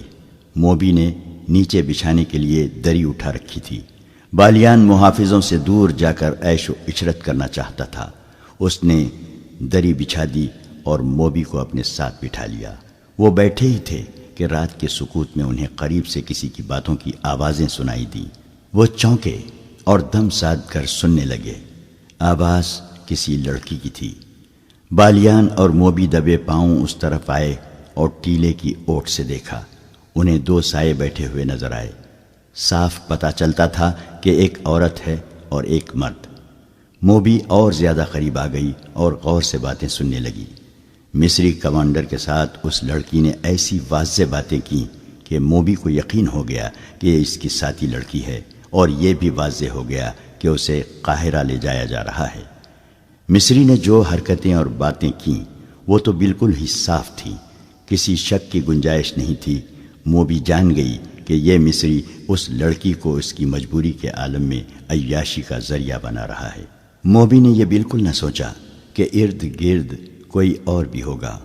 موبی نے نیچے بچھانے کے لیے دری اٹھا رکھی تھی۔ بالیان محافظوں سے دور جا کر عیش و عشرت کرنا چاہتا تھا۔ اس نے دری بچھا دی اور موبی کو اپنے ساتھ بٹھا لیا۔ وہ بیٹھے ہی تھے کہ رات کے سکوت میں انہیں قریب سے کسی کی باتوں کی آوازیں سنائی دیں۔ وہ چونکے اور دم ساد کر سننے لگے۔ آواز کسی لڑکی کی تھی۔ بالیان اور موبی دبے پاؤں اس طرف آئے اور ٹیلے کی اوٹ سے دیکھا۔ انہیں 2 سائے بیٹھے ہوئے نظر آئے۔ صاف پتہ چلتا تھا کہ ایک عورت ہے اور ایک مرد۔ موبی اور زیادہ قریب آ گئی اور غور سے باتیں سننے لگی۔ مصری کمانڈر کے ساتھ اس لڑکی نے ایسی واضح باتیں کی کہ موبی کو یقین ہو گیا کہ یہ اس کی ساتھی لڑکی ہے، اور یہ بھی واضح ہو گیا کہ اسے قاہرہ لے جایا جا رہا ہے۔ مصری نے جو حرکتیں اور باتیں کیں وہ تو بالکل ہی صاف تھیں، کسی شک کی گنجائش نہیں تھی۔ موبی جان گئی کہ یہ مصری اس لڑکی کو اس کی مجبوری کے عالم میں عیاشی کا ذریعہ بنا رہا ہے۔ موبی نے یہ بالکل نہ سوچا کہ ارد گرد کوئی اور بھی ہوگا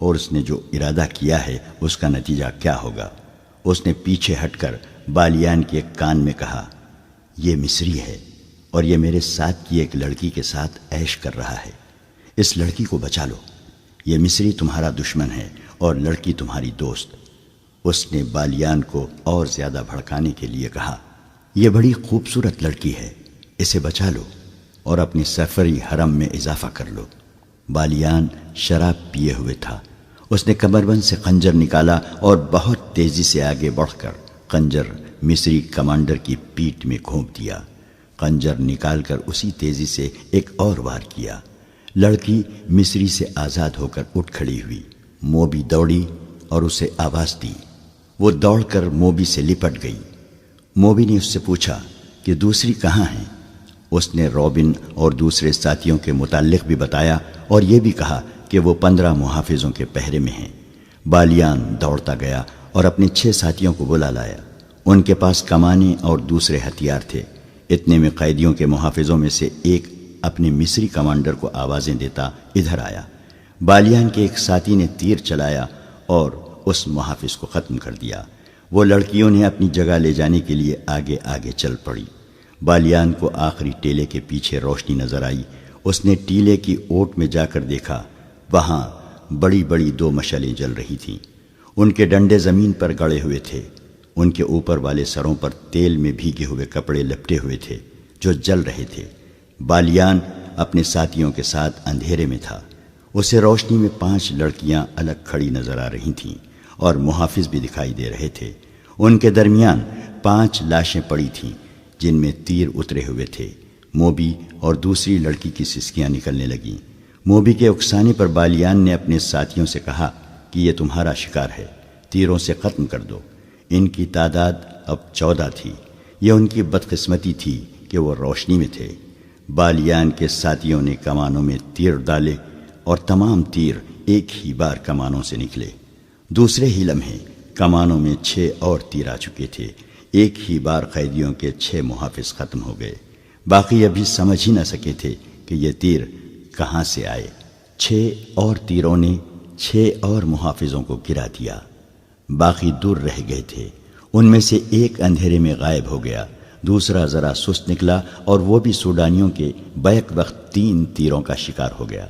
اور اس نے جو ارادہ کیا ہے اس کا نتیجہ کیا ہوگا۔ اس نے پیچھے ہٹ کر بالیان کے کان میں کہا، یہ مصری ہے اور یہ میرے ساتھ کی ایک لڑکی کے ساتھ عیش کر رہا ہے۔ اس لڑکی کو بچا لو۔ یہ مصری تمہارا دشمن ہے اور لڑکی تمہاری دوست۔ اس نے بالیان کو اور زیادہ بھڑکانے کے لیے کہا، یہ بڑی خوبصورت لڑکی ہے، اسے بچا لو اور اپنی سفری حرم میں اضافہ کر لو۔ بالیان شراب پیے ہوئے تھا۔ اس نے کمربند سے خنجر نکالا اور بہت تیزی سے آگے بڑھ کر خنجر مصری کمانڈر کی پیٹھ میں گھونپ دیا۔ خنجر نکال کر اسی تیزی سے ایک اور وار کیا۔ لڑکی مصری سے آزاد ہو کر اٹھ کھڑی ہوئی۔ موبی دوڑی اور اسے آواز دی۔ وہ دوڑ کر موبی سے لپٹ گئی۔ موبی نے اس سے پوچھا کہ دوسری کہاں ہیں؟ اس نے رابن اور دوسرے ساتھیوں کے متعلق بھی بتایا اور یہ بھی کہا کہ وہ 15 محافظوں کے پہرے میں ہیں۔ بالیان دوڑتا گیا اور اپنے 6 ساتھیوں کو بلا لایا۔ ان کے پاس کمانیں اور دوسرے ہتھیار تھے۔ اتنے میں قیدیوں کے محافظوں میں سے ایک اپنے مصری کمانڈر کو آوازیں دیتا ادھر آیا۔ بالیان کے ایک ساتھی نے تیر چلایا اور اس محافظ کو ختم کر دیا۔ وہ لڑکیوں نے اپنی جگہ لے جانے کے لیے آگے آگے چل پڑی۔ بالیان کو آخری ٹیلے کے پیچھے روشنی نظر آئی۔ اس نے ٹیلے کی اوٹ میں جا کر دیکھا، وہاں بڑی بڑی 2 مشعلیں جل رہی تھیں۔ ان کے ڈنڈے زمین پر گڑے ہوئے تھے۔ ان کے اوپر والے سروں پر تیل میں بھیگے ہوئے کپڑے لپٹے ہوئے تھے جو جل رہے تھے۔ بالیان اپنے ساتھیوں کے ساتھ اندھیرے میں تھا۔ اسے روشنی میں 5 لڑکیاں الگ کھڑی نظر آ رہی تھیں اور محافظ بھی دکھائی دے رہے تھے۔ ان کے درمیان 5 لاشیں پڑی تھیں جن میں تیر اترے ہوئے تھے۔ موبی اور دوسری لڑکی کی سسکیاں نکلنے لگیں۔ موبی کے اکسانے پر بالیان نے اپنے ساتھیوں سے کہا کہ یہ تمہارا شکار ہے، تیروں سے ختم کر دو۔ ان کی تعداد اب 14 تھی۔ یہ ان کی بدقسمتی تھی کہ وہ روشنی میں تھے۔ بالیان کے ساتھیوں نے کمانوں میں تیر ڈالے اور تمام تیر ایک ہی بار کمانوں سے نکلے۔ دوسرے ہی لمحے کمانوں میں 6 اور تیر آ چکے تھے۔ ایک ہی بار قیدیوں کے 6 محافظ ختم ہو گئے۔ باقی ابھی سمجھ ہی نہ سکے تھے کہ یہ تیر کہاں سے آئے۔ 6 اور تیروں نے 6 اور محافظوں کو گرا دیا۔ باقی دور رہ گئے تھے۔ ان میں سے ایک اندھیرے میں غائب ہو گیا، دوسرا ذرا سست نکلا اور وہ بھی سوڈانیوں کے بیک وقت 3 تیروں کا شکار ہو گیا۔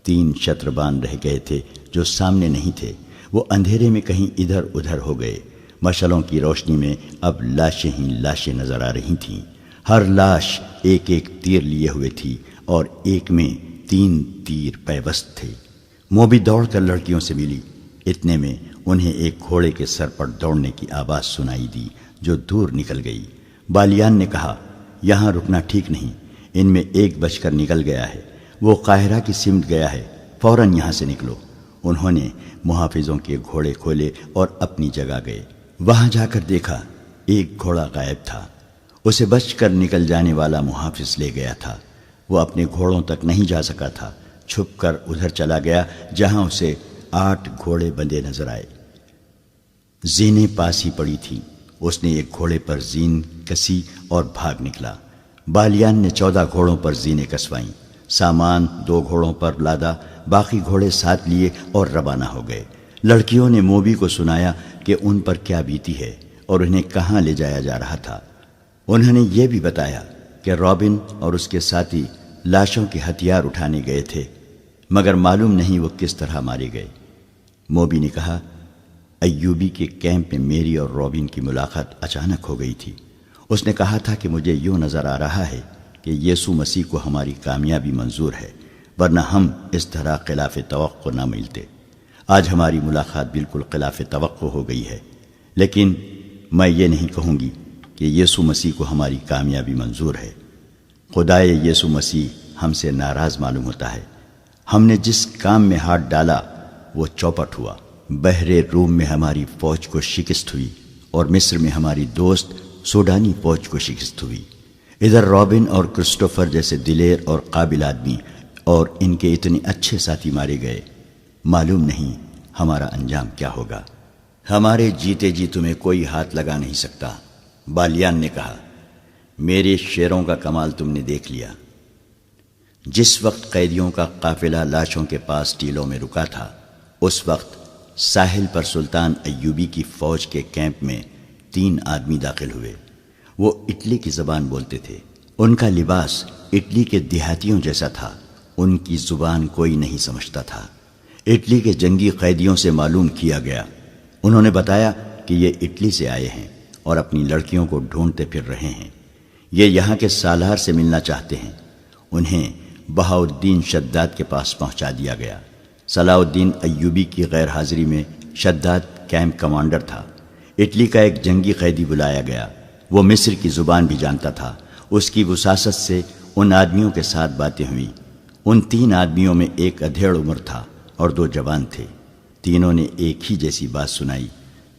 3 شتربان رہ گئے تھے جو سامنے نہیں تھے۔ وہ اندھیرے میں کہیں ادھر ادھر ہو گئے۔ مشعلوں کی روشنی میں اب لاشیں ہی لاشیں نظر آ رہی تھیں۔ ہر لاش ایک ایک تیر لیے ہوئے تھی اور ایک میں 3 تیر پیوست تھے۔ موبی دوڑ کر لڑکیوں سے ملی۔ اتنے میں انہیں ایک گھوڑے کے سر پر دوڑنے کی آواز سنائی دی جو دور نکل گئی۔ بالیان نے کہا، یہاں رکنا ٹھیک نہیں، ان میں ایک بچ کر نکل گیا ہے، وہ قاہرہ کی سمت گیا ہے، فوراً یہاں سے نکلو۔ انہوں نے محافظوں کے گھوڑے کھولے اور اپنی جگہ گئے۔ وہاں جا کر دیکھا ایک گھوڑا غائب تھا۔ اسے بچ کر نکل جانے والا محافظ لے گیا تھا۔ وہ اپنے گھوڑوں تک نہیں جا سکا تھا، چھپ کر ادھر چلا گیا جہاں اسے 8 گھوڑے بندھے نظر آئے۔ زینیں پاس ہی پڑی تھیں۔ اس نے ایک گھوڑے پر زین کسی اور بھاگ نکلا۔ بالیان نے 14 گھوڑوں پر زینیں کسوائیں، سامان 2 گھوڑوں پر لادا، باقی گھوڑے ساتھ لیے اور روانہ ہو گئے۔ لڑکیوں نے موبی کو سنایا کہ ان پر کیا بیتی ہے اور انہیں کہاں لے جایا جا رہا تھا۔ انہوں نے یہ بھی بتایا کہ رابن اور اس کے ساتھی لاشوں کے ہتھیار اٹھانے گئے تھے، مگر معلوم نہیں وہ کس طرح مارے گئے۔ موبی نے کہا، ایوبی کے کیمپ میں میری اور رابن کی ملاقات اچانک ہو گئی تھی۔ اس نے کہا تھا کہ مجھے یوں نظر آ رہا ہے کہ یسوع مسیح کو ہماری کامیابی منظور ہے، ورنہ ہم اس طرح خلاف توقع نہ ملتے۔ آج ہماری ملاقات بالکل خلاف توقع ہو گئی ہے، لیکن میں یہ نہیں کہوں گی کہ یسوع مسیح کو ہماری کامیابی منظور ہے۔ خدائے یسوع مسیح ہم سے ناراض معلوم ہوتا ہے۔ ہم نے جس کام میں ہاتھ ڈالا وہ چوپٹ ہوا۔ بحر روم میں ہماری فوج کو شکست ہوئی اور مصر میں ہماری دوست سوڈانی فوج کو شکست ہوئی۔ ادھر رابن اور کرسٹوفر جیسے دلیر اور قابل آدمی اور ان کے اتنے اچھے ساتھی مارے گئے۔ معلوم نہیں ہمارا انجام کیا ہوگا۔ ہمارے جیتے جی تمہیں کوئی ہاتھ لگا نہیں سکتا۔ بالیان نے کہا، میرے شیروں کا کمال تم نے دیکھ لیا۔ جس وقت قیدیوں کا قافلہ لاشوں کے پاس ٹیلوں میں رکا تھا، اس وقت ساحل پر سلطان ایوبی کی فوج کے کیمپ میں 3 آدمی داخل ہوئے۔ وہ اٹلی کی زبان بولتے تھے۔ ان کا لباس اٹلی کے دیہاتیوں جیسا تھا۔ ان کی زبان کوئی نہیں سمجھتا تھا۔ اٹلی کے جنگی قیدیوں سے معلوم کیا گیا۔ انہوں نے بتایا کہ یہ اٹلی سے آئے ہیں اور اپنی لڑکیوں کو ڈھونڈتے پھر رہے ہیں۔ یہ یہاں کے سالار سے ملنا چاہتے ہیں۔ انہیں بہاؤالدین شداد کے پاس پہنچا دیا گیا۔ صلاح الدین ایوبی کی غیر حاضری میں شداد کیمپ کمانڈر تھا۔ اٹلی کا ایک جنگی قیدی بلایا گیا۔ وہ مصر کی زبان بھی جانتا تھا۔ اس کی وساست سے ان آدمیوں کے ساتھ باتیں ہوئیں۔ ان 3 آدمیوں میں ایک ادھیڑ عمر تھا اور 2 جوان تھے۔ تینوں نے ایک ہی جیسی بات سنائی۔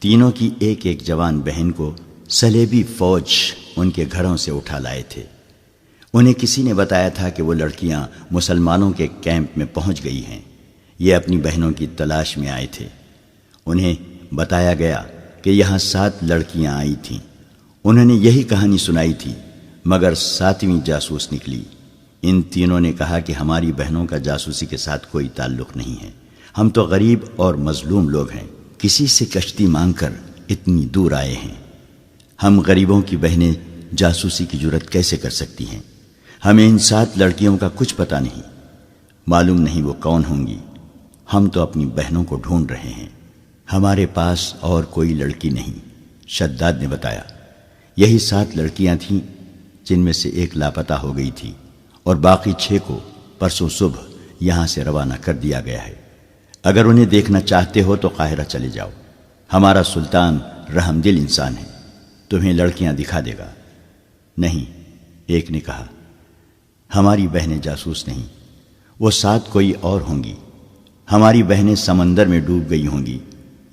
تینوں کی ایک ایک جوان بہن کو صلیبی فوج ان کے گھروں سے اٹھا لائے تھے۔ انہیں کسی نے بتایا تھا کہ وہ لڑکیاں مسلمانوں کے کیمپ میں پہنچ گئی ہیں۔ یہ اپنی بہنوں کی تلاش میں آئے تھے۔ انہیں بتایا گیا کہ یہاں 7 لڑکیاں آئی تھیں۔ انہوں نے یہی کہانی سنائی تھی، مگر 7ویں جاسوس نکلی۔ ان تینوں نے کہا کہ ہماری بہنوں کا جاسوسی کے ساتھ کوئی تعلق نہیں ہے۔ ہم تو غریب اور مظلوم لوگ ہیں، کسی سے کشتی مانگ کر اتنی دور آئے ہیں۔ ہم غریبوں کی بہنیں جاسوسی کی جرات کیسے کر سکتی ہیں؟ ہمیں ان 7 لڑکیوں کا کچھ پتہ نہیں، معلوم نہیں وہ کون ہوں گی۔ ہم تو اپنی بہنوں کو ڈھونڈ رہے ہیں، ہمارے پاس اور کوئی لڑکی نہیں۔ شداد نے بتایا، یہی 7 لڑکیاں تھیں جن میں سے ایک لاپتہ ہو گئی تھی اور باقی 6 کو پرسوں صبح یہاں سے روانہ کر دیا گیا ہے۔ اگر انہیں دیکھنا چاہتے ہو تو قاہرہ چلے جاؤ۔ ہمارا سلطان رحم دل انسان ہے، تمہیں لڑکیاں دکھا دے گا۔ نہیں، ایک نے کہا، ہماری بہنیں جاسوس نہیں، وہ 7 کوئی اور ہوں گی۔ ہماری بہنیں سمندر میں ڈوب گئی ہوں گی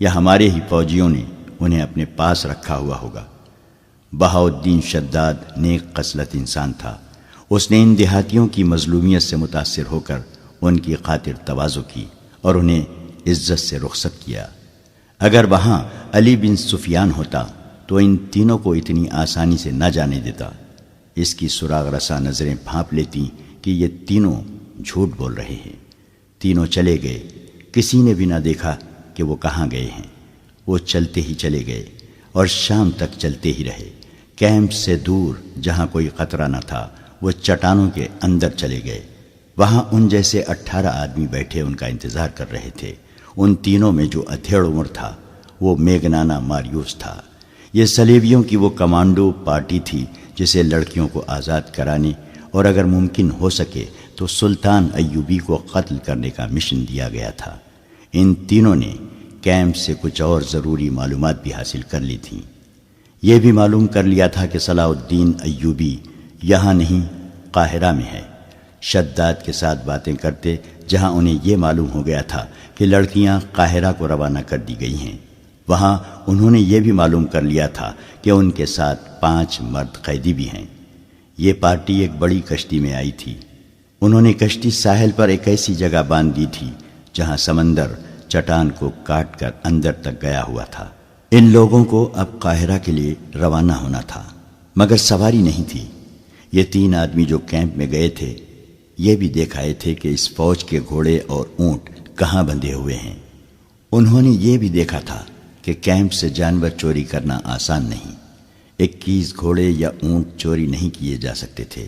یا ہمارے ہی فوجیوں نے انہیں اپنے پاس رکھا ہوا ہوگا۔ بہاؤالدین شداد نیک خصلت انسان تھا۔ اس نے ان دیہاتیوں کی مظلومیت سے متاثر ہو کر ان کی خاطر تواضع کی اور انہیں عزت سے رخصت کیا۔ اگر وہاں علی بن سفیان ہوتا تو ان تینوں کو اتنی آسانی سے نہ جانے دیتا۔ اس کی سراغ رساں نظریں بھانپ لیتی کہ یہ تینوں جھوٹ بول رہے ہیں۔ تینوں چلے گئے، کسی نے بھی نہ دیکھا کہ وہ کہاں گئے ہیں۔ وہ چلتے ہی چلے گئے اور شام تک چلتے ہی رہے۔ کیمپ سے دور جہاں کوئی خطرہ نہ تھا، وہ چٹانوں کے اندر چلے گئے۔ وہاں ان جیسے 18 آدمی بیٹھے ان کا انتظار کر رہے تھے۔ ان تینوں میں جو ادھیڑ عمر تھا وہ میگنانا ماریوس تھا۔ یہ صلیبیوں کی وہ کمانڈو پارٹی تھی جسے لڑکیوں کو آزاد کرانے اور اگر ممکن ہو سکے تو سلطان ایوبی کو قتل کرنے کا مشن دیا گیا تھا۔ ان تینوں نے کیمپ سے کچھ اور ضروری معلومات بھی حاصل کر لی تھیں۔ یہ بھی معلوم کر لیا تھا کہ صلاح الدین ایوبی یہاں نہیں، قاہرہ میں ہے۔ شداد کے ساتھ باتیں کرتے جہاں انہیں یہ معلوم ہو گیا تھا کہ لڑکیاں قاہرہ کو روانہ کر دی گئی ہیں، وہاں انہوں نے یہ بھی معلوم کر لیا تھا کہ ان کے ساتھ 5 مرد قیدی بھی ہیں۔ یہ پارٹی ایک بڑی کشتی میں آئی تھی۔ انہوں نے کشتی ساحل پر ایک ایسی جگہ باندھ دی تھی جہاں سمندر چٹان کو کاٹ کر اندر تک گیا ہوا تھا۔ ان لوگوں کو اب قاہرہ کے لیے روانہ ہونا تھا، مگر سواری نہیں تھی۔ یہ 3 آدمی جو کیمپ میں گئے تھے یہ بھی دیکھائے تھے کہ اس فوج کے گھوڑے اور اونٹ کہاں بندھے ہوئے ہیں۔ انہوں نے یہ بھی دیکھا تھا کہ کیمپ سے جانور چوری کرنا آسان نہیں۔ 21 گھوڑے یا اونٹ چوری نہیں کیے جا سکتے تھے۔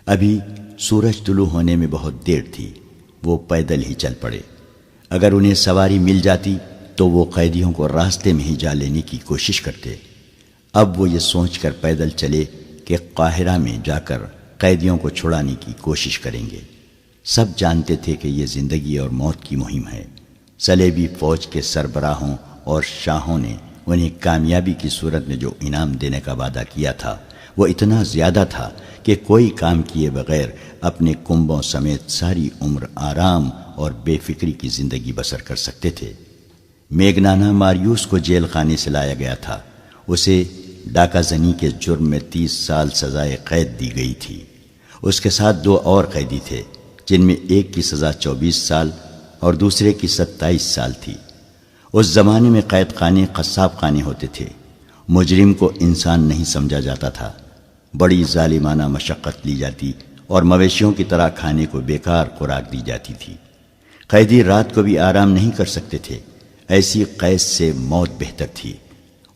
ابھی سورج طلوع ہونے میں بہت دیر تھی۔ وہ پیدل ہی چل پڑے۔ اگر انہیں سواری مل جاتی تو وہ قیدیوں کو راستے میں ہی جا لینے کی کوشش کرتے۔ اب وہ یہ سوچ کر پیدل چلے کہ قاہرہ میں جا کر قیدیوں کو چھڑانے کی کوشش کریں گے۔ سب جانتے تھے کہ یہ زندگی اور موت کی مہم ہے۔ صلیبی فوج کے سربراہوں اور شاہوں نے انہیں کامیابی کی صورت میں جو انعام دینے کا وعدہ کیا تھا وہ اتنا زیادہ تھا کہ کوئی کام کیے بغیر اپنے کنبوں سمیت ساری عمر آرام اور بے فکری کی زندگی بسر کر سکتے تھے۔ میگنانا ماریوس کو جیل خانے سے لایا گیا تھا۔ اسے ڈاکہ زنی کے جرم میں 30 سال سزائے قید دی گئی تھی۔ اس کے ساتھ 2 اور قیدی تھے جن میں ایک کی سزا 24 سال اور دوسرے کی 27 سال تھی۔ اس زمانے میں قید خانے قصاب خانے ہوتے تھے۔ مجرم کو انسان نہیں سمجھا جاتا تھا۔ بڑی ظالمانہ مشقت لی جاتی اور مویشیوں کی طرح کھانے کو بیکار خوراک دی جاتی تھی۔ قیدی رات کو بھی آرام نہیں کر سکتے تھے۔ ایسی قید سے موت بہتر تھی۔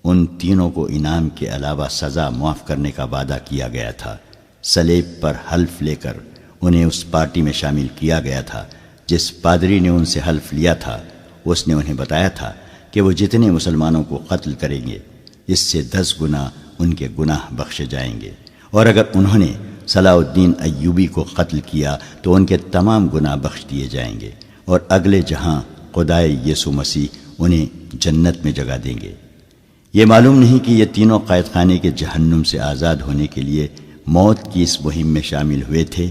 ان تینوں کو انعام کے علاوہ سزا معاف کرنے کا وعدہ کیا گیا تھا۔ صلیب پر حلف لے کر انہیں اس پارٹی میں شامل کیا گیا تھا جس پادری نے ان سے حلف لیا تھا اس نے انہیں بتایا تھا کہ وہ جتنے مسلمانوں کو قتل کریں گے اس سے 10 گنا ان کے گناہ بخشے جائیں گے، اور اگر انہوں نے صلاح الدین ایوبی کو قتل کیا تو ان کے تمام گناہ بخش دیے جائیں گے، اور اگلے جہاں خدائے یسوع مسیح انہیں جنت میں جگہ دیں گے۔ یہ معلوم نہیں کہ یہ تینوں قید خانے کے جہنم سے آزاد ہونے کے لیے موت کی اس مہم میں شامل ہوئے تھے،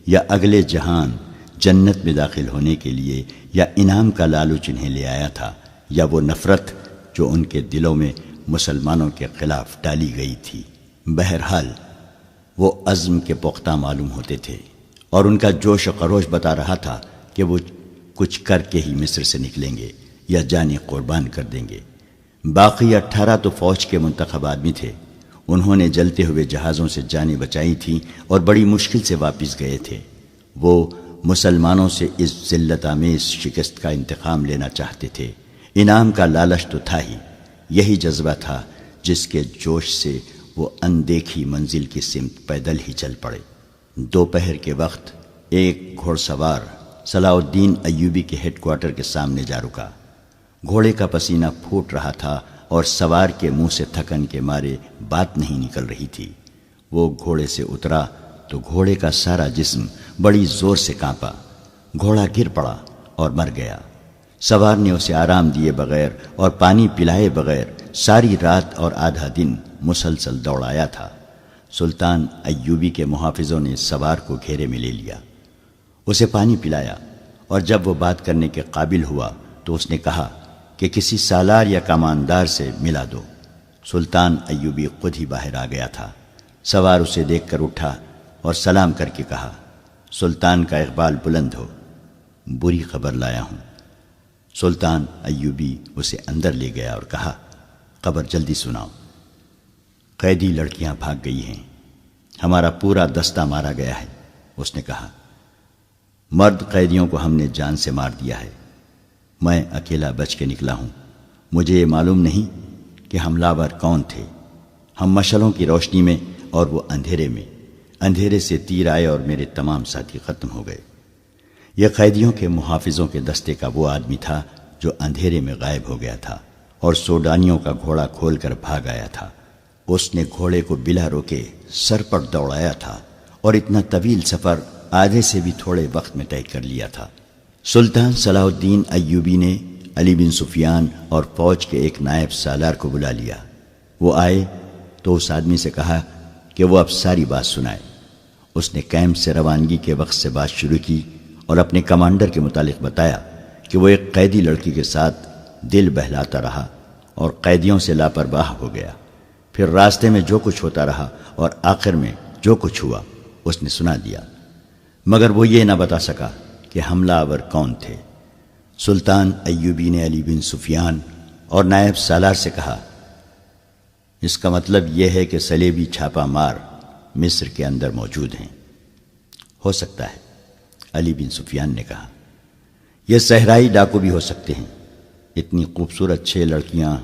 یا اگلے جہان جنت میں داخل ہونے کے لیے، یا انعام کا لالچ انہیں لے آیا تھا، یا وہ نفرت جو ان کے دلوں میں مسلمانوں کے خلاف ڈالی گئی تھی۔ بہرحال وہ عزم کے پختہ معلوم ہوتے تھے، اور ان کا جوش و خروش بتا رہا تھا کہ وہ کچھ کر کے ہی مصر سے نکلیں گے یا جانیں قربان کر دیں گے۔ باقی 18 تو فوج کے منتخب آدمی تھے۔ انہوں نے جلتے ہوئے جہازوں سے جانیں بچائی تھیں اور بڑی مشکل سے واپس گئے تھے۔ وہ مسلمانوں سے اس ذلت آمیز شکست کا انتقام لینا چاہتے تھے۔ انعام کا لالچ تو تھا ہی، یہی جذبہ تھا جس کے جوش سے وہ اندیکھی منزل کی سمت پیدل ہی چل پڑے۔ دوپہر کے وقت ایک گھوڑ سوار صلاح الدین ایوبی کے ہیڈ کوارٹر کے سامنے جا رکا۔ گھوڑے کا پسینہ پھوٹ رہا تھا اور سوار کے منہ سے تھکن کے مارے بات نہیں نکل رہی تھی۔ وہ گھوڑے سے اترا تو گھوڑے کا سارا جسم بڑی زور سے کانپا۔ گھوڑا گر پڑا اور مر گیا۔ سوار نے اسے آرام دیے بغیر اور پانی پلائے بغیر ساری رات اور آدھا دن مسلسل دوڑایا تھا۔ سلطان ایوبی کے محافظوں نے سوار کو گھیرے میں لے لیا، اسے پانی پلایا، اور جب وہ بات کرنے کے قابل ہوا تو اس نے کہا کہ کسی سالار یا کماندار سے ملا دو۔ سلطان ایوبی خود ہی باہر آ گیا تھا۔ سوار اسے دیکھ کر اٹھا اور سلام کر کے کہا، سلطان کا اقبال بلند ہو، بری خبر لایا ہوں۔ سلطان ایوبی اسے اندر لے گیا اور کہا، خبر جلدی سناؤ۔ قیدی لڑکیاں بھاگ گئی ہیں، ہمارا پورا دستہ مارا گیا ہے۔ اس نے کہا، مرد قیدیوں کو ہم نے جان سے مار دیا ہے، میں اکیلا بچ کے نکلا ہوں۔ مجھے یہ معلوم نہیں کہ حملہ آور کون تھے۔ ہم مشعلوں کی روشنی میں اور وہ اندھیرے میں، اندھیرے سے تیر آئے اور میرے تمام ساتھی ختم ہو گئے۔ یہ قیدیوں کے محافظوں کے دستے کا وہ آدمی تھا جو اندھیرے میں غائب ہو گیا تھا اور سوڈانیوں کا گھوڑا کھول کر بھاگ آیا تھا۔ اس نے گھوڑے کو بلا روکے سر پر دوڑایا تھا اور اتنا طویل سفر آدھے سے بھی تھوڑے وقت میں طے کر لیا تھا۔ سلطان صلاح الدین ایوبی نے علی بن سفیان اور فوج کے ایک نائب سالار کو بلا لیا۔ وہ آئے تو اس آدمی سے کہا کہ وہ اب ساری بات سنائے۔ اس نے کیمپ سے روانگی کے وقت سے بات شروع کی اور اپنے کمانڈر کے متعلق بتایا کہ وہ ایک قیدی لڑکی کے ساتھ دل بہلاتا رہا اور قیدیوں سے لاپرواہ ہو گیا۔ پھر راستے میں جو کچھ ہوتا رہا اور آخر میں جو کچھ ہوا اس نے سنا دیا، مگر وہ یہ نہ بتا سکا کہ حملہ آور کون تھے۔ سلطان ایوبی نے علی بن سفیان اور نائب سالار سے کہا، اس کا مطلب یہ ہے کہ صلیبی چھاپا مار مصر کے اندر موجود ہیں۔ ہو سکتا ہے، علی بن سفیان نے کہا، یہ صحرائی ڈاکو بھی ہو سکتے ہیں۔ اتنی خوبصورت 6 لڑکیاں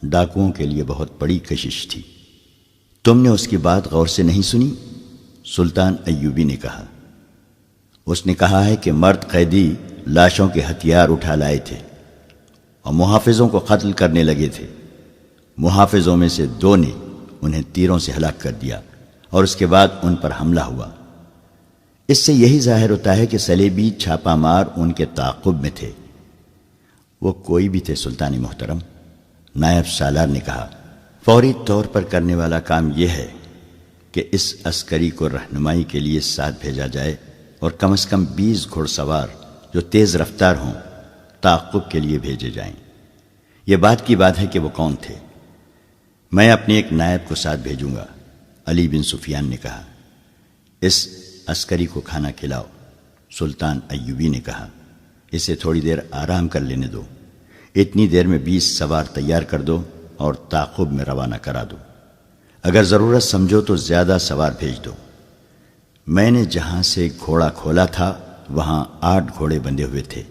ڈاکوؤں کے لیے بہت بڑی کشش تھی۔ تم نے اس کی بات غور سے نہیں سنی؟ سلطان ایوبی نے کہا۔ اس نے کہا ہے کہ مرد قیدی لاشوں کے ہتھیار اٹھا لائے تھے اور محافظوں کو قتل کرنے لگے تھے۔ محافظوں میں سے 2 نے انہیں تیروں سے ہلاک کر دیا اور اس کے بعد ان پر حملہ ہوا۔ اس سے یہی ظاہر ہوتا ہے کہ صلیبی چھاپا مار ان کے تعاقب میں تھے۔ وہ کوئی بھی تھے سلطان محترم، نائب سالار نے کہا۔ فوری طور پر کرنے والا کام یہ ہے کہ اس عسکری کو رہنمائی کے لیے ساتھ بھیجا جائے اور کم از کم 20 گھوڑ سوار جو تیز رفتار ہوں تعاقب کے لیے بھیجے جائیں۔ یہ بات کی بات ہے کہ وہ کون تھے۔ میں اپنے ایک نائب کو ساتھ بھیجوں گا، علی بن سفیان نے کہا۔ اس عسکری کو کھانا کھلاؤ، سلطان ایوبی نے کہا۔ اسے تھوڑی دیر آرام کر لینے دو۔ اتنی دیر میں 20 سوار تیار کر دو اور تعاقب میں روانہ کرا دو۔ اگر ضرورت سمجھو تو زیادہ سوار بھیج دو۔ میں نے جہاں سے گھوڑا کھولا تھا وہاں 8 گھوڑے بندھے ہوئے تھے۔